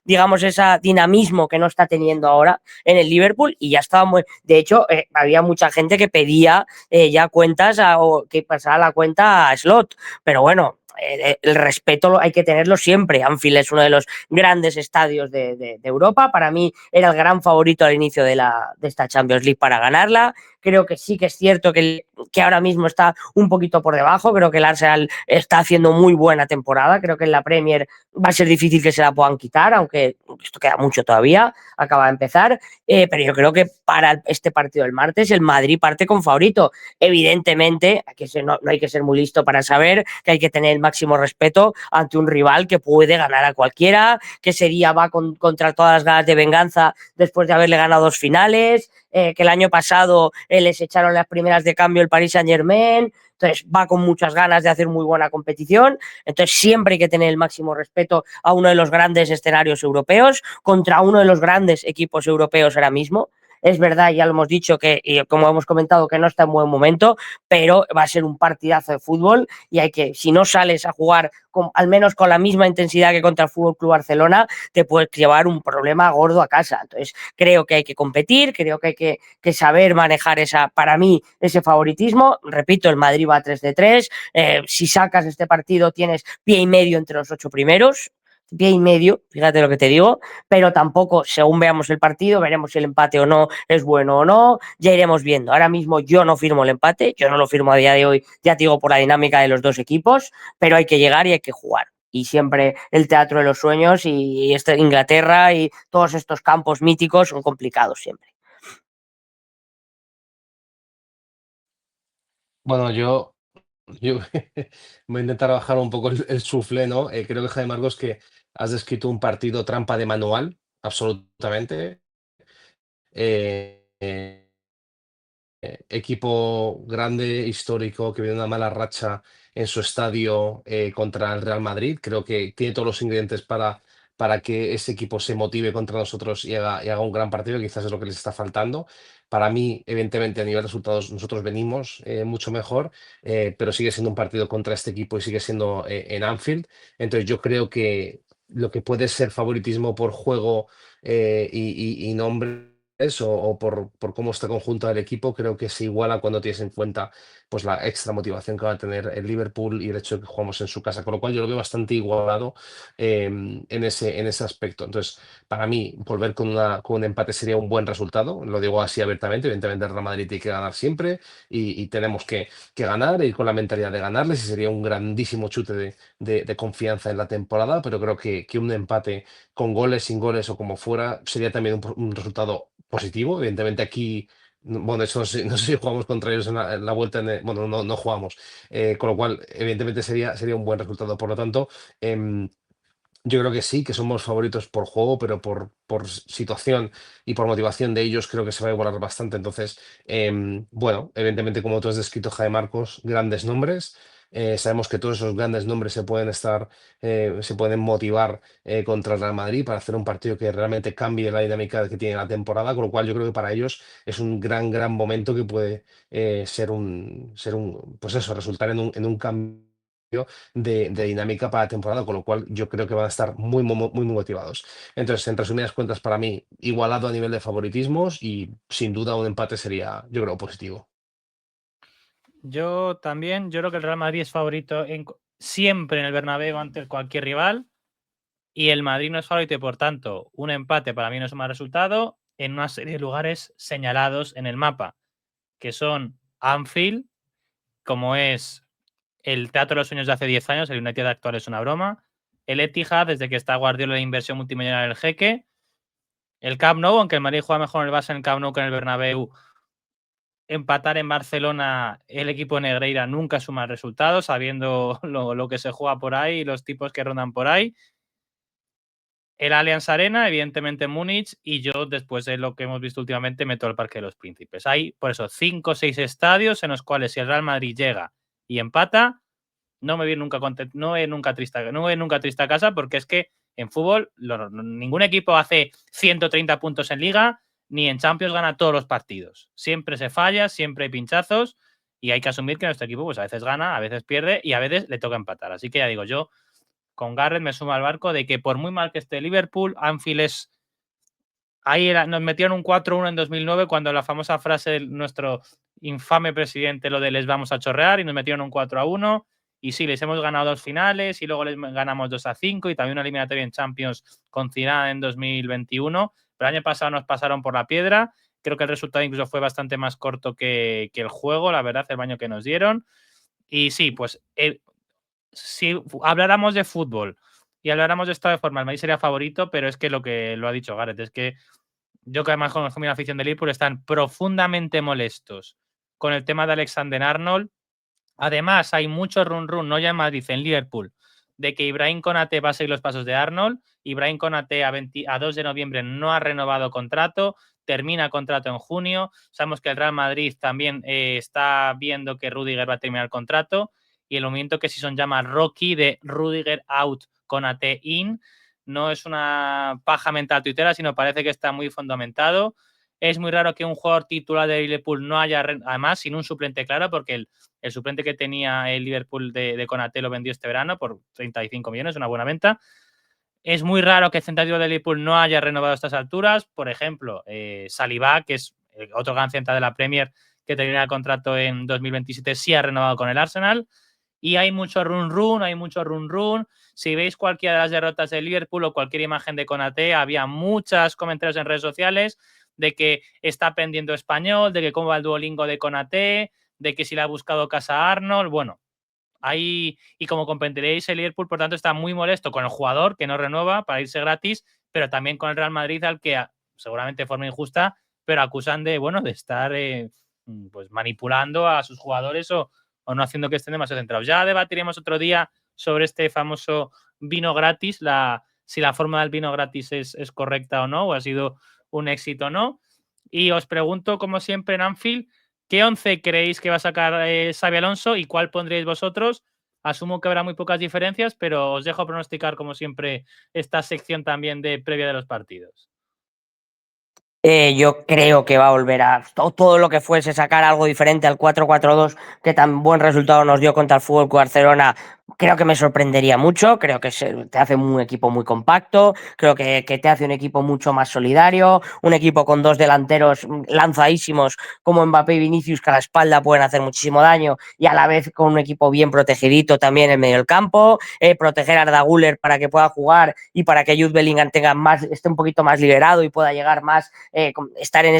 digamos, esa dinamismo que no está teniendo ahora en el Liverpool y ya estaba muy... De hecho, había mucha gente que pedía ya cuentas o que pasara la cuenta a Slot, pero bueno, el respeto hay que tenerlo siempre. Anfield es uno de los grandes estadios de Europa. Para mí era el gran favorito al inicio de esta Champions League para ganarla. Creo que sí que es cierto que ahora mismo está un poquito por debajo. Creo que el Arsenal está haciendo muy buena temporada. Creo que en la Premier va a ser difícil que se la puedan quitar, aunque esto queda mucho todavía. Acaba de empezar. Pero yo creo que para este partido del martes el Madrid parte con favorito. Evidentemente, no hay que ser muy listo para saber que hay que tener el máximo respeto ante un rival que puede ganar a cualquiera, que ese día va contra todas las ganas de venganza después de haberle ganado 2 finales, que el año pasado les echaron las primeras de cambio el Paris Saint-Germain, entonces va con muchas ganas de hacer muy buena competición, entonces siempre hay que tener el máximo respeto a uno de los grandes escenarios europeos contra uno de los grandes equipos europeos ahora mismo. Es verdad, ya lo hemos dicho, que como hemos comentado, que no está en buen momento, pero va a ser un partidazo de fútbol y si no sales a jugar al menos con la misma intensidad que contra el Fútbol Club Barcelona, te puedes llevar un problema gordo a casa. Entonces, creo que hay que competir, creo que hay que saber manejar para mí, ese favoritismo. Repito, el Madrid va a 3-3. Si sacas este partido, tienes pie y medio entre los 8 primeros. Pie y medio, fíjate lo que te digo, pero tampoco, según veamos el partido, veremos si el empate o no es bueno o no, ya iremos viendo. Ahora mismo yo no firmo el empate, yo no lo firmo a día de hoy, ya te digo, por la dinámica de los dos equipos, pero hay que llegar y hay que jugar. Y siempre el teatro de los sueños y Inglaterra y todos estos campos míticos son complicados siempre. Bueno, yo voy a intentar bajar un poco el suflé, ¿no? Creo que Jaime Marcos que has descrito un partido trampa de manual, absolutamente. Equipo grande, histórico, que viene una mala racha en su estadio contra el Real Madrid. Creo que tiene todos los ingredientes para que ese equipo se motive contra nosotros y haga un gran partido, quizás es lo que les está faltando. Para mí, evidentemente, a nivel de resultados, nosotros venimos mucho mejor, pero sigue siendo un partido contra este equipo y sigue siendo en Anfield. Entonces, yo creo que lo que puede ser favoritismo por juego y nombre o por cómo está conjunto el equipo, creo que se iguala cuando tienes en cuenta pues la extra motivación que va a tener el Liverpool y el hecho de que jugamos en su casa, con lo cual yo lo veo bastante igualado en ese aspecto. Entonces, para mí, volver con un empate sería un buen resultado, lo digo así abiertamente. Evidentemente el Real Madrid tiene que ganar siempre y tenemos que ganar, ir con la mentalidad de ganarles, y sería un grandísimo chute de confianza en la temporada, pero creo que un empate con goles, sin goles o como fuera, sería también un resultado positivo. Evidentemente aquí, bueno, eso no sé si jugamos contra ellos en la vuelta, bueno, no jugamos. Con lo cual, evidentemente sería un buen resultado. Por lo tanto, yo creo que sí, que somos favoritos por juego, pero por situación y por motivación de ellos creo que se va a igualar bastante. Entonces, bueno, evidentemente como tú has descrito, Jaime Marcos, grandes nombres. Sabemos que todos esos grandes nombres se pueden motivar contra el Real Madrid para hacer un partido que realmente cambie la dinámica que tiene la temporada, con lo cual yo creo que para ellos es un gran momento que puede pues eso, resultar en un cambio de dinámica para la temporada, con lo cual yo creo que van a estar muy motivados. Entonces, en resumidas cuentas, para mí, igualado a nivel de favoritismos y sin duda un empate sería, yo creo, positivo. Yo también, yo creo que el Real Madrid es favorito siempre en el Bernabéu ante cualquier rival y el Madrid no es favorito y por tanto un empate para mí no es un mal resultado en una serie de lugares señalados en el mapa, que son Anfield, como es el Teatro de los Sueños de hace 10 años, el United actual es una broma, el Etihad desde que está Guardiola de inversión multimillonaria del jeque, el Camp Nou, aunque el Madrid juega mejor en el Barça en el Camp Nou que en el Bernabéu, empatar en Barcelona el equipo de Negreira nunca es un mal resultado, sabiendo lo que se juega por ahí y los tipos que rondan por ahí. El Allianz Arena, evidentemente Múnich, y yo, después de lo que hemos visto últimamente, meto el Parque de los Príncipes. Hay, por eso, 5 o 6 estadios en los cuales si el Real Madrid llega y empata, no me voy nunca triste a casa, porque es que en fútbol ningún equipo hace 130 puntos en Liga, ni en Champions gana todos los partidos. Siempre se falla, siempre hay pinchazos, y hay que asumir que nuestro equipo pues a veces gana, a veces pierde y a veces le toca empatar. Así que ya digo, yo con Garrett me sumo al barco de que por muy mal que esté Liverpool, Anfield es... Ahí nos metieron un 4-1 en 2009 cuando la famosa frase de nuestro infame presidente, lo de les vamos a chorrear, y nos metieron un 4-1. Y sí, les hemos ganado 2 finales y luego les ganamos 2-5 y también una eliminatoria en Champions con Zidane en 2021. Pero el año pasado nos pasaron por la piedra. Creo que el resultado incluso fue bastante más corto que el juego, la verdad, el baño que nos dieron. Y sí, pues si habláramos de fútbol y habláramos de estado de forma, el Madrid sería favorito, pero es que lo ha dicho Gareth, es que yo que además conozco mi afición de Liverpool están profundamente molestos con el tema de Alexander-Arnold. Además, hay mucho run, no ya en Madrid, en Liverpool, de que Ibrahim Konate va a seguir los pasos de Arnold. Ibrahim Konate a 2 de noviembre no ha renovado contrato, termina contrato en junio. Sabemos que el Real Madrid también está viendo que Rudiger va a terminar el contrato y el movimiento que Sison llama Rocky de Rudiger out, Konate in, no es una paja mental tuitera, sino parece que está muy fundamentado. Es muy raro que un jugador titular de Liverpool no haya, además, sin un suplente claro, porque el suplente que tenía el Liverpool de Konate lo vendió este verano por 35 millones, una buena venta. Es muy raro que el central de Liverpool no haya renovado a estas alturas. Por ejemplo, Saliba, que es otro gran central de la Premier que termina el contrato en 2027, sí ha renovado con el Arsenal. Y hay mucho run. Si veis cualquiera de las derrotas de Liverpool o cualquier imagen de Konate, había muchos comentarios en redes sociales de que está aprendiendo español, de que cómo va el Duolingo de Konate, de que si le ha buscado casa a Arnold. Bueno, ahí, y como comprenderéis, el Liverpool, por tanto, está muy molesto con el jugador que no renueva para irse gratis, pero también con el Real Madrid, al que seguramente de forma injusta, pero acusan de estar pues manipulando a sus jugadores o no haciendo que estén demasiado centrados. Ya debatiremos otro día sobre este famoso vino gratis, si la forma del vino gratis es correcta o no, o ha sido un éxito o no. Y os pregunto, como siempre en Anfield, ¿qué 11 creéis que va a sacar Xabi Alonso y cuál pondréis vosotros? Asumo que habrá muy pocas diferencias, pero os dejo pronosticar, como siempre, esta sección también de previa de los partidos. Yo creo que va a volver a todo lo que fuese sacar algo diferente al 4-4-2 que tan buen resultado nos dio contra el Fútbol Club Barcelona, Creo que me sorprendería mucho, creo que te hace un equipo muy compacto, creo que te hace un equipo mucho más solidario, un equipo con dos delanteros lanzadísimos como Mbappé y Vinicius que a la espalda pueden hacer muchísimo daño y a la vez con un equipo bien protegidito también en medio del campo, proteger a Arda Güler para que pueda jugar y para que Jude Bellingham esté un poquito más liberado y pueda llegar más, estar en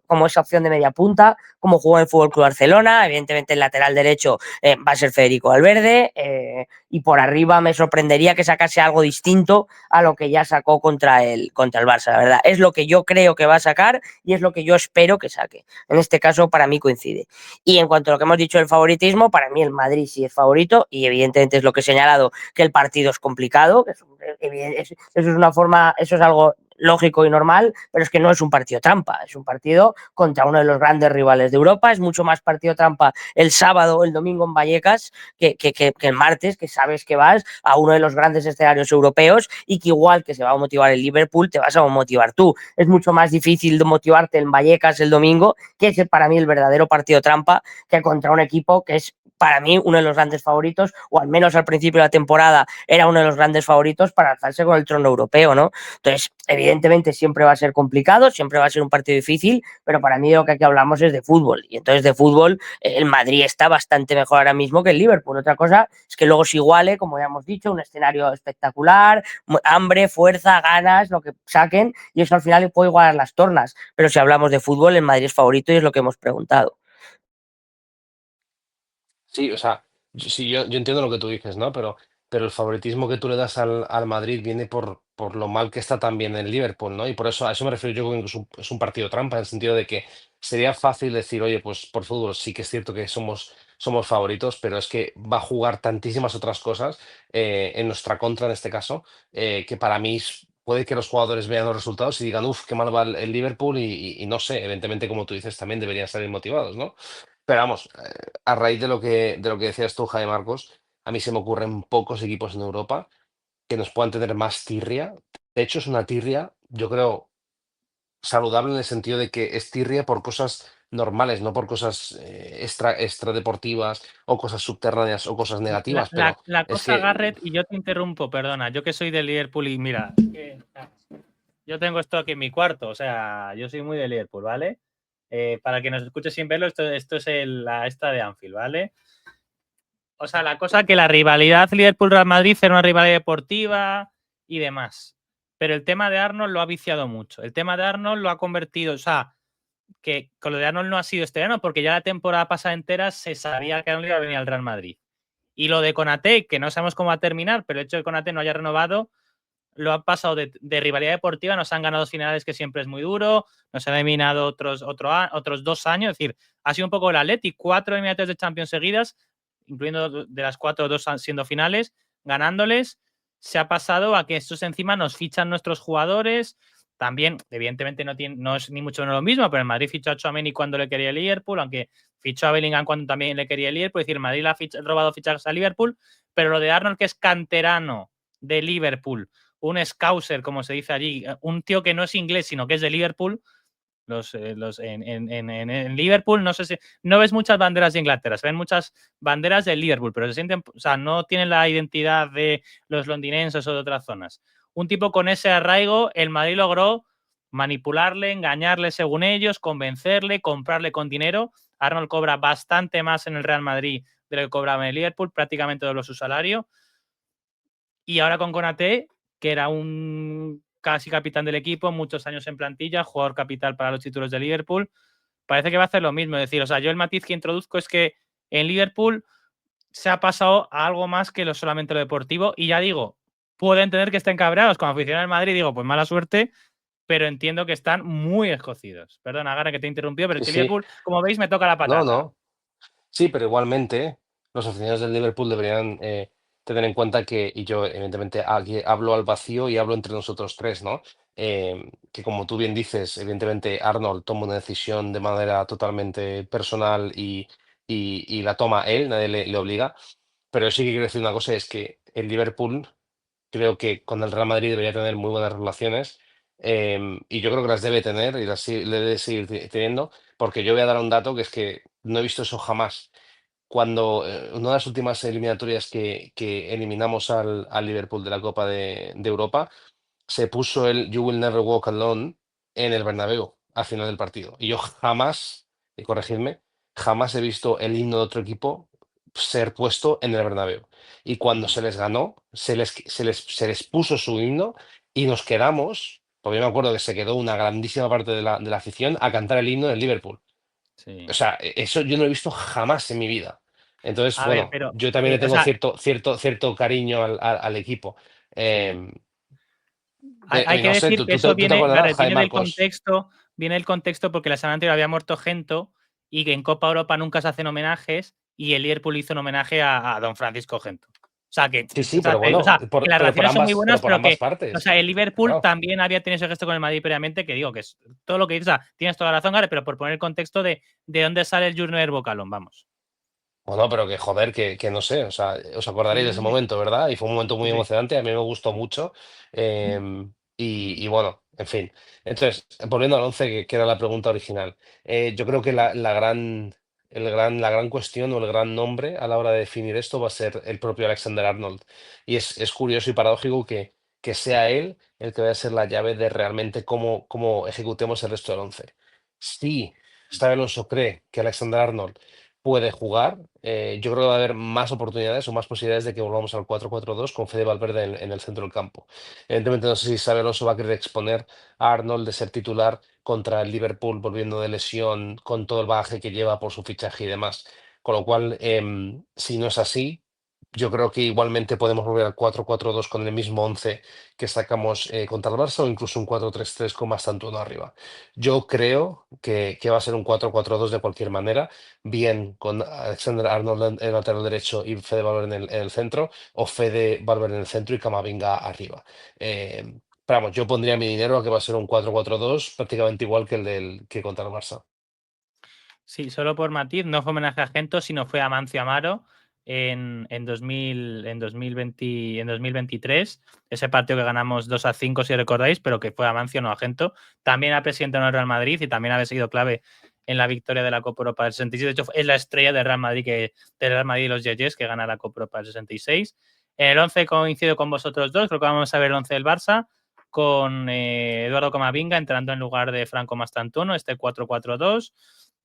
como esa opción de media punta, como jugó en el Fútbol Club Barcelona. Evidentemente el lateral derecho va a ser Federico Valverde, y por arriba me sorprendería que sacase algo distinto a lo que ya sacó contra el Barça, la verdad. Es lo que yo creo que va a sacar y es lo que yo espero que saque. En este caso, para mí coincide. Y en cuanto a lo que hemos dicho del favoritismo, para mí el Madrid sí es favorito y evidentemente es lo que he señalado, que el partido es complicado, que eso es una forma, eso es algo lógico y normal, pero es que no es un partido trampa, es un partido contra uno de los grandes rivales de Europa, es mucho más partido trampa el sábado o el domingo en Vallecas que el martes, que sabes que vas a uno de los grandes escenarios europeos y que igual que se va a motivar el Liverpool, te vas a motivar tú. Es mucho más difícil de motivarte en Vallecas el domingo, que es para mí el verdadero partido trampa, que contra un equipo que es para mí uno de los grandes favoritos, o al menos al principio de la temporada era uno de los grandes favoritos para alzarse con el trono europeo, ¿no? Entonces, evidentemente siempre va a ser complicado, siempre va a ser un partido difícil, pero para mí lo que aquí hablamos es de fútbol, y entonces de fútbol el Madrid está bastante mejor ahora mismo que el Liverpool. Otra cosa es que luego se iguale, como ya hemos dicho, un escenario espectacular, hambre, fuerza, ganas, lo que saquen, y eso al final puede igualar las tornas, pero si hablamos de fútbol, el Madrid es favorito y es lo que hemos preguntado. Sí, o sea, sí, yo entiendo lo que tú dices, ¿no? Pero el favoritismo que tú le das al Madrid viene por lo mal que está también el Liverpool, ¿no? Y por eso a eso me refiero yo con que es un partido trampa, en el sentido de que sería fácil decir, oye, pues por fútbol sí que es cierto que somos favoritos, pero es que va a jugar tantísimas otras cosas en nuestra contra en este caso, que para mí puede que los jugadores vean los resultados y digan, uff, qué mal va el Liverpool y no sé, evidentemente, como tú dices, también deberían salir motivados, ¿no? Pero vamos, a raíz de lo que decías tú, Jaime Marcos, a mí se me ocurren pocos equipos en Europa que nos puedan tener más tirria. De hecho, es una tirria, yo creo, saludable en el sentido de que es tirria por cosas normales, no por cosas extradeportivas o cosas subterráneas o cosas La, negativas, la- pero la es cosa, que Garrett, y yo te interrumpo, perdona, yo que soy del Liverpool y mira, yo tengo esto aquí en mi cuarto, o sea, yo soy muy de Liverpool, ¿vale? Para que nos escuche sin verlo, esto es la esta de Anfield, ¿vale? O sea, la cosa que la rivalidad Liverpool-Real Madrid era una rivalidad deportiva y demás. Pero el tema de Arnold lo ha viciado mucho. El tema de Arnold lo ha convertido, o sea, que con lo de Arnold no ha sido este año, porque ya la temporada pasada entera se sabía que Arnold iba a venir al Real Madrid. Y lo de Konaté, que no sabemos cómo va a terminar, pero el hecho de que Konaté no haya renovado, lo ha pasado de rivalidad deportiva, nos han ganado finales que siempre es muy duro, nos han eliminado otros 2 años, es decir, ha sido un poco el Atleti, 4 eliminatorias de Champions seguidas, incluyendo de las 4, 2 siendo finales, ganándoles, se ha pasado a que estos encima nos fichan nuestros jugadores, también, evidentemente no es ni mucho menos lo mismo, pero el Madrid fichó a Tchouaméni cuando le quería el Liverpool, aunque fichó a Bellingham cuando también le quería el Liverpool, es decir, el Madrid le ha robado fichajes a Liverpool, pero lo de Arnold, que es canterano de Liverpool, un scouser, como se dice allí, un tío que no es inglés, sino que es de Liverpool. En Liverpool no sé si no ves muchas banderas de Inglaterra, se ven muchas banderas de Liverpool, pero se sienten, o sea, no tienen la identidad de los londinenses o de otras zonas. Un tipo con ese arraigo, el Madrid logró manipularle, engañarle según ellos, convencerle, comprarle con dinero. Arnold cobra bastante más en el Real Madrid de lo que cobraba en el Liverpool, prácticamente dobló su salario. Y ahora con Konaté, que era un casi capitán del equipo, muchos años en plantilla, jugador capital para los títulos de Liverpool, parece que va a hacer lo mismo. Es decir, o sea, yo el matiz que introduzco es que en Liverpool se ha pasado a algo más que solamente lo deportivo. Y ya digo, puedo entender que estén cabreados como aficionados del Madrid, digo, pues mala suerte, pero entiendo que están muy escocidos. Perdona, Gara, que te he interrumpido, pero sí, es que sí, Liverpool, como veis, me toca la no, patata. no. Sí, pero igualmente los aficionados del Liverpool deberían tener en cuenta que, y yo evidentemente aquí hablo al vacío y hablo entre nosotros tres, ¿no? Que como tú bien dices, evidentemente Arnold toma una decisión de manera totalmente personal y la toma él, nadie le obliga, pero sí que quiero decir una cosa, es que el Liverpool creo que con el Real Madrid debería tener muy buenas relaciones, y yo creo que las debe tener y le debe seguir teniendo, porque yo voy a dar un dato que es que no he visto eso jamás. cuando una de las últimas eliminatorias que eliminamos al Liverpool de la Copa de Europa, se puso el You Will Never Walk Alone en el Bernabéu al final del partido. Y yo jamás, y corregidme, jamás he visto el himno de otro equipo ser puesto en el Bernabéu. Y cuando se les ganó, se les puso su himno y nos quedamos, porque yo me acuerdo que se quedó una grandísima parte de la afición a cantar el himno del Liverpool. O Sí. sea, eso yo no lo he visto jamás en mi vida. Entonces, A ver, bueno, pero, yo también le o tengo sea, cierto cariño al equipo. sí. Em, Hay que no sé, decir ¿tú, que tú te, eso tú te viene, acordarás, claro, Jaime Marcos? viene del contexto porque la semana anterior había muerto Gento y que en Copa Europa nunca se hacen homenajes y el Liverpool hizo un homenaje a don Francisco Gento. O sea, Sí, sí, pero bueno, que las pero por relaciones son muy ambas, buenas, pero que, o partes. sea, el Liverpool Claro. también había tenido ese gesto con el Madrid previamente, que digo que es todo lo que dices, o sea, tienes toda la razón, Gare, pero por poner el contexto de dónde sale el Junior Bocalón, vamos. Bueno, pero que joder, que no sé, o sea, os acordaréis de ese Sí, momento, ¿verdad? Y fue un momento sí, muy sí. emocionante, a mí me gustó mucho. Y bueno, en fin. Entonces, volviendo al 11, que era la pregunta original, yo creo que la gran cuestión o el gran nombre a la hora de definir esto va a ser el propio Alexander Arnold. Y es curioso y paradójico que sea él el que vaya a ser la llave de realmente cómo ejecutemos el resto del 11. Si Xabi Alonso cree que Alexander Arnold puede jugar, yo creo que va a haber más oportunidades o más posibilidades de que volvamos al 4-4-2 con Fede Valverde en el centro del campo. Evidentemente, no sé si Xabi Alonso va a querer exponer a Arnold de ser titular contra el Liverpool volviendo de lesión con todo el bagaje que lleva por su fichaje y demás. Con lo cual, si no es así, yo creo que igualmente podemos volver al 4-4-2 con el mismo 11 que sacamos contra el Barça o incluso un 4-3-3 con bastante uno arriba. Yo creo que va a ser un 4-4-2 de cualquier manera, bien con Alexander Arnold en el lateral derecho y Fede Valverde en el centro, o Fede Valverde en el centro y Camavinga arriba. Pero vamos, yo pondría mi dinero a que va a ser un 4-4-2 prácticamente igual que el que contra el Barça. Sí, solo por matiz, no fue homenaje a Gento, sino fue a Mancio Amaro en 2023, ese partido que ganamos 2-5, si recordáis, pero que fue a Mancio, no a Gento. También al presidente del Real Madrid y también había sido clave en la victoria de la Copa Europa del 66. De hecho, es la estrella del Real Madrid, del Real Madrid y los Yeyes que gana la Copa Europa del 66. En el 11 coincido con vosotros dos, creo que vamos a ver el 11 del Barça con Eduardo Camavinga entrando en lugar de Franco Mastantuono, este 4-4-2,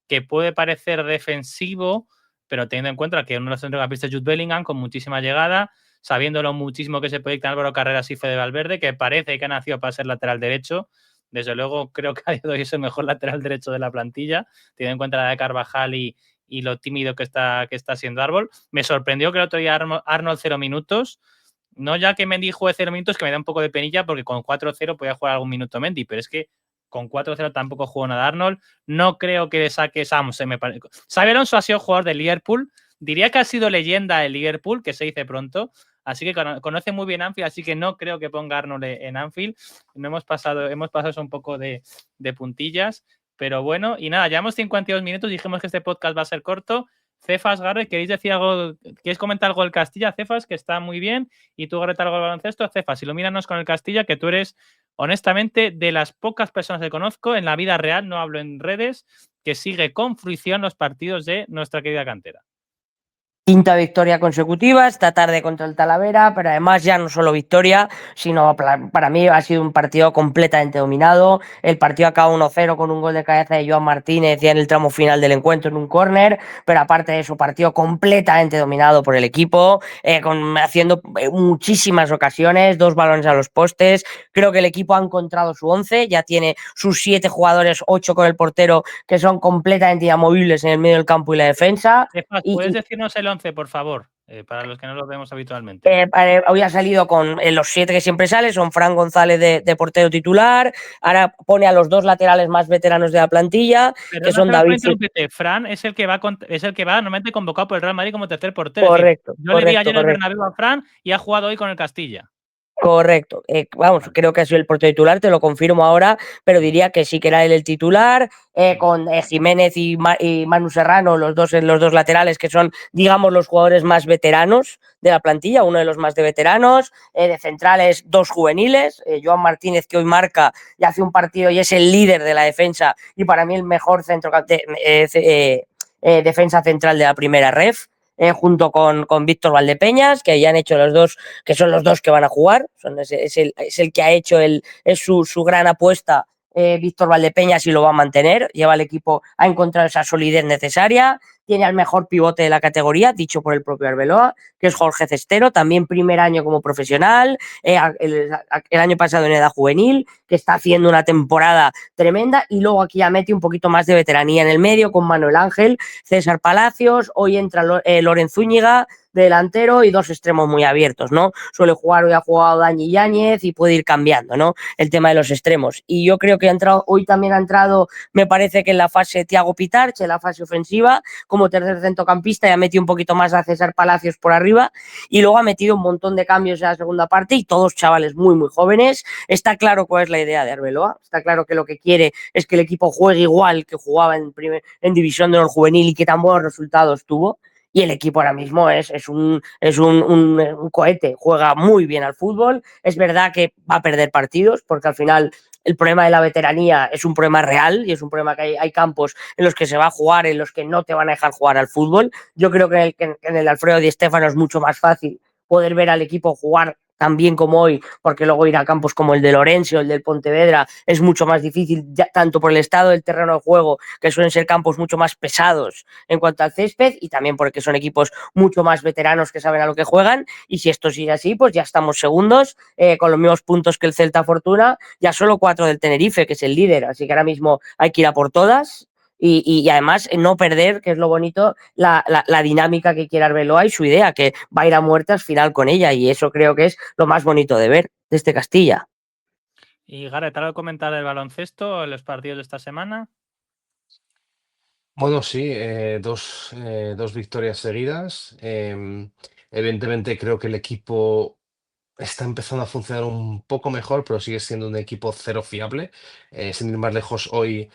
que puede parecer defensivo, pero teniendo en cuenta que uno de los centrocampistas es Jude Bellingham, con muchísima llegada, sabiendo lo muchísimo que se proyecta Álvaro Carreras y Fede Valverde, que parece que ha nacido para ser lateral derecho. Desde luego, creo que a día de hoy es el mejor lateral derecho de la plantilla, teniendo en cuenta la de Carvajal y lo tímido que está siendo Árbol. Me sorprendió que el otro día Arnold 0 minutos. No ya que Mendy juegue 0 minutos, que me da un poco de penilla, porque con 4-0 podía jugar algún minuto Mendy, pero es que con 4-0 tampoco jugó nada Arnold. No creo que le saque Xabi Alonso ha sido jugador del Liverpool. Diría que ha sido leyenda del Liverpool, que se dice pronto. Así que conoce muy bien Anfield, así que no creo que ponga Arnold en Anfield. No hemos pasado eso un poco de puntillas. Pero bueno, y nada, llevamos 52 minutos. Dijimos que este podcast va a ser corto. Cefas, Garrett, ¿queréis decir algo? ¿Quieres comentar algo del Castilla, Cefas? Que está muy bien. Y tú, Garrett, algo del baloncesto. Cefas, ilumínanos con el Castilla, que tú eres, honestamente, de las pocas personas que conozco en la vida real, no hablo en redes, que sigue con fruición los partidos de nuestra querida cantera. Quinta victoria consecutiva esta tarde contra el Talavera, pero además ya no solo victoria, sino para mí ha sido un partido completamente dominado. El partido acaba 1-0 con un gol de cabeza de Joan Martínez ya en el tramo final del encuentro en un córner, pero aparte de eso, partido completamente dominado por el equipo, haciendo muchísimas ocasiones, 2 balones a los postes. Creo que el equipo ha encontrado su 11, ya tiene sus 7 jugadores, 8 con el portero, que son completamente inamovibles en el medio del campo y la defensa. Cefas, Y, ¿puedes decirnos el 11, por favor? Para los que no lo vemos habitualmente. hoy ha salido con los 7 que siempre sale, son Fran González de portero titular, ahora pone a los 2 laterales más veteranos de la plantilla, que son David. Fran es el que va normalmente convocado por el Real Madrid como tercer portero. Correcto, es decir, yo le vi ayer en el Bernabéu a Fran y ha jugado hoy con el Castilla. Correcto. Vamos, creo que ha sido el portero titular, te lo confirmo ahora, pero diría que sí que era él el titular, con Jiménez y Manu Serrano, los dos laterales, que son, digamos, los jugadores más veteranos de la plantilla, uno de los más de veteranos, de centrales, 2 juveniles, Joan Martínez, que hoy marca y hace un partido y es el líder de la defensa y para mí el mejor defensa central de la primera ref. junto con Víctor Valdepeñas, que ya han hecho los dos, que son los dos que van a jugar. Es el que ha hecho es su gran apuesta. Víctor Valdepeñas y lo va a mantener, lleva al equipo a encontrar esa solidez necesaria, tiene al mejor pivote de la categoría, dicho por el propio Arbeloa, que es Jorge Cestero, también primer año como profesional, el año pasado en edad juvenil, que está haciendo una temporada tremenda, y luego aquí ya mete un poquito más de veteranía en el medio con Manuel Ángel, César Palacios, hoy entra Loren Zúñiga de delantero y dos extremos muy abiertos, ¿no? Suele jugar, hoy ha jugado Dani Yáñez y puede ir cambiando, ¿no? El tema de los extremos. Y yo creo que hoy también ha entrado, me parece que en la fase Thiago Pitarch, en la fase ofensiva, como tercer centrocampista, ya metió un poquito más a César Palacios por arriba y luego ha metido un montón de cambios en la segunda parte y todos chavales muy, muy jóvenes. Está claro cuál es la idea de Arbeloa, está claro que lo que quiere es que el equipo juegue igual que jugaba en División de Honor Juvenil y que tan buenos resultados tuvo. Y el equipo ahora mismo es un cohete, juega muy bien al fútbol. Es verdad que va a perder partidos porque al final el problema de la veteranía es un problema real y es un problema que hay campos en los que se va a jugar, en los que no te van a dejar jugar al fútbol. Yo creo que en el Alfredo Di Stéfano es mucho más fácil poder ver al equipo jugar tan bien como hoy, porque luego ir a campos como el de Lorenzo, el del Pontevedra, es mucho más difícil, ya, tanto por el estado del terreno de juego, que suelen ser campos mucho más pesados en cuanto al césped, y también porque son equipos mucho más veteranos que saben a lo que juegan, y si esto sigue así, pues ya estamos segundos, con los mismos puntos que el Celta Fortuna, ya solo 4 del Tenerife, que es el líder, así que ahora mismo hay que ir a por todas. Y además no perder, que es lo bonito, la dinámica que quiere Arbeloa y su idea, que va a ir a muerte al final con ella, y eso creo que es lo más bonito de ver desde Castilla. Y Gareth, ¿algo que comentar del baloncesto en los partidos de esta semana? Bueno, sí, dos victorias seguidas. Evidentemente creo que el equipo está empezando a funcionar un poco mejor, pero sigue siendo un equipo cero fiable. Sin ir más lejos, hoy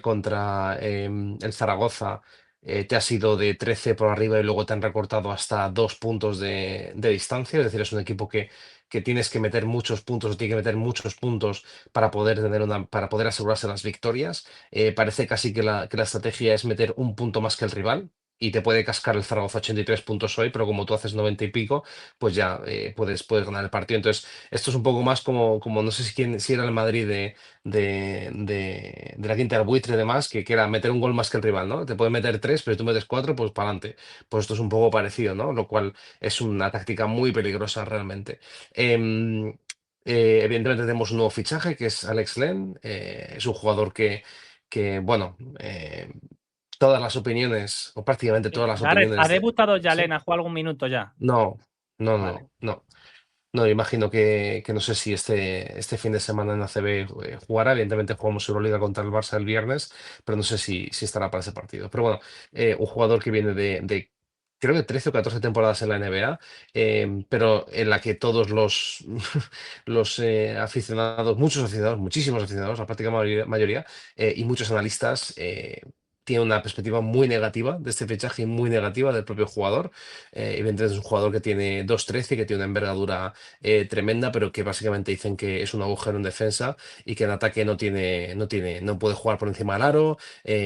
contra el Zaragoza te has ido de 13 por arriba y luego te han recortado hasta 2 puntos de distancia. Es decir, es un equipo que tienes que meter muchos puntos, o tiene que meter muchos puntos para poder para poder asegurarse las victorias. Parece casi que la estrategia es meter un punto más que el rival. Y te puede cascar el Zaragoza 83 puntos hoy, pero como tú haces 90 y pico, pues ya puedes ganar el partido. Entonces, esto es un poco más como no sé si era el Madrid de la Quinta del Buitre y demás, que era meter un gol más que el rival, ¿no? Te puede meter tres, pero si tú metes cuatro, pues para adelante. Pues esto es un poco parecido, ¿no? Lo cual es una táctica muy peligrosa realmente. Em, Evidentemente tenemos un nuevo fichaje que es Alex Len. Es un jugador bueno, todas las opiniones, o prácticamente todas las Gareth, ¿ha opiniones debutado ya ¿Sí? Lena? ¿Ha jugado algún minuto ya? No, no, Vale. no, no. No, imagino que no sé si este fin de semana en ACB jugará. Evidentemente jugamos Euroliga contra el Barça el viernes, pero no sé si estará para ese partido. Pero bueno, un jugador que viene de creo que 13 o 14 temporadas en la NBA, pero en la que todos los aficionados, muchos aficionados, muchísimos aficionados, la práctica mayoría, y muchos analistas tienen una perspectiva muy negativa de este fichaje y muy negativa del propio jugador. Evidentemente es un jugador que tiene 2'13", que tiene una envergadura tremenda, pero que básicamente dicen que es un agujero en defensa y que en ataque no puede jugar por encima del aro,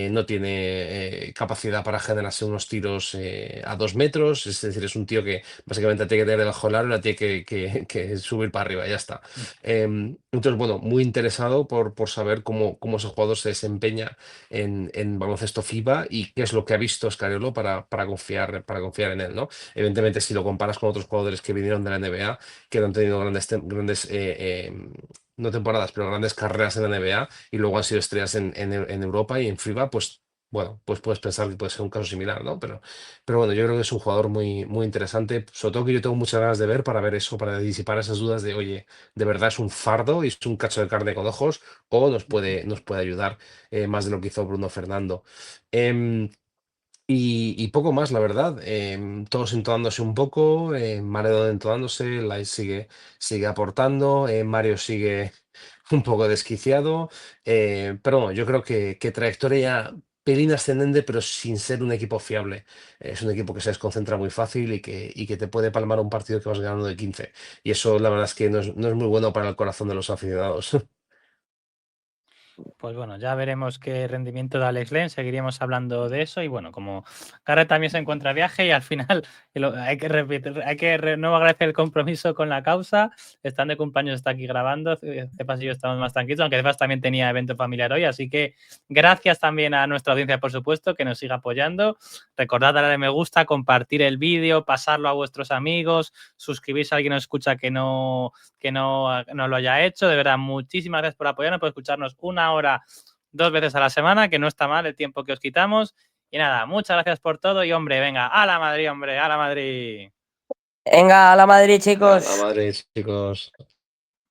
no tiene capacidad para generarse unos tiros a 2 metros. Es decir, es un tío que básicamente tiene que tener debajo del aro y la tiene que subir para arriba, ya está. Entonces, bueno, muy interesado por saber cómo ese jugador se desempeña en baloncesto FIBA y qué es lo que ha visto Scariolo para confiar en él, ¿no? Evidentemente, si lo comparas con otros jugadores que vinieron de la NBA, que no han tenido grandes no temporadas, pero grandes carreras en la NBA y luego han sido estrellas en Europa y en FIBA, pues bueno, pues puedes pensar que puede ser un caso similar, ¿no? Pero bueno, yo creo que es un jugador muy, muy interesante, sobre todo que yo tengo muchas ganas de ver para ver eso, para disipar esas dudas de, oye, ¿de verdad es un fardo y es un cacho de carne con ojos o nos puede ayudar más de lo que hizo Bruno Fernando? Em, y poco más, la verdad. Todos entonándose un poco, Maredon entonándose, Lai sigue aportando, Mario sigue un poco desquiciado, pero bueno, yo creo que trayectoria pelín ascendente, pero sin ser un equipo fiable. Es un equipo que se desconcentra muy fácil y que te puede palmar un partido que vas ganando de 15. Y eso la verdad es que no es muy bueno para el corazón de los aficionados. Pues bueno, ya veremos qué rendimiento da Alex Len, seguiríamos hablando de eso y bueno, como Garrett también se encuentra a viaje y al final hay que repetir, no agradecer el compromiso con la causa, están de cumpleaños, está aquí grabando, Cepas y yo estamos más tranquilos, aunque Cepas también tenía evento familiar hoy, así que gracias también a nuestra audiencia, por supuesto, que nos siga apoyando, recordad darle me gusta, compartir el vídeo, pasarlo a vuestros amigos, suscribirse a alguien que nos escucha que no lo haya hecho. De verdad, muchísimas gracias por apoyarnos, por escucharnos 1 hora 2 veces a la semana, que no está mal el tiempo que os quitamos. Y nada, muchas gracias por todo y, hombre, venga, a la Madrid, hombre, a la Madrid. Venga, a la Madrid, chicos. A la madre, chicos.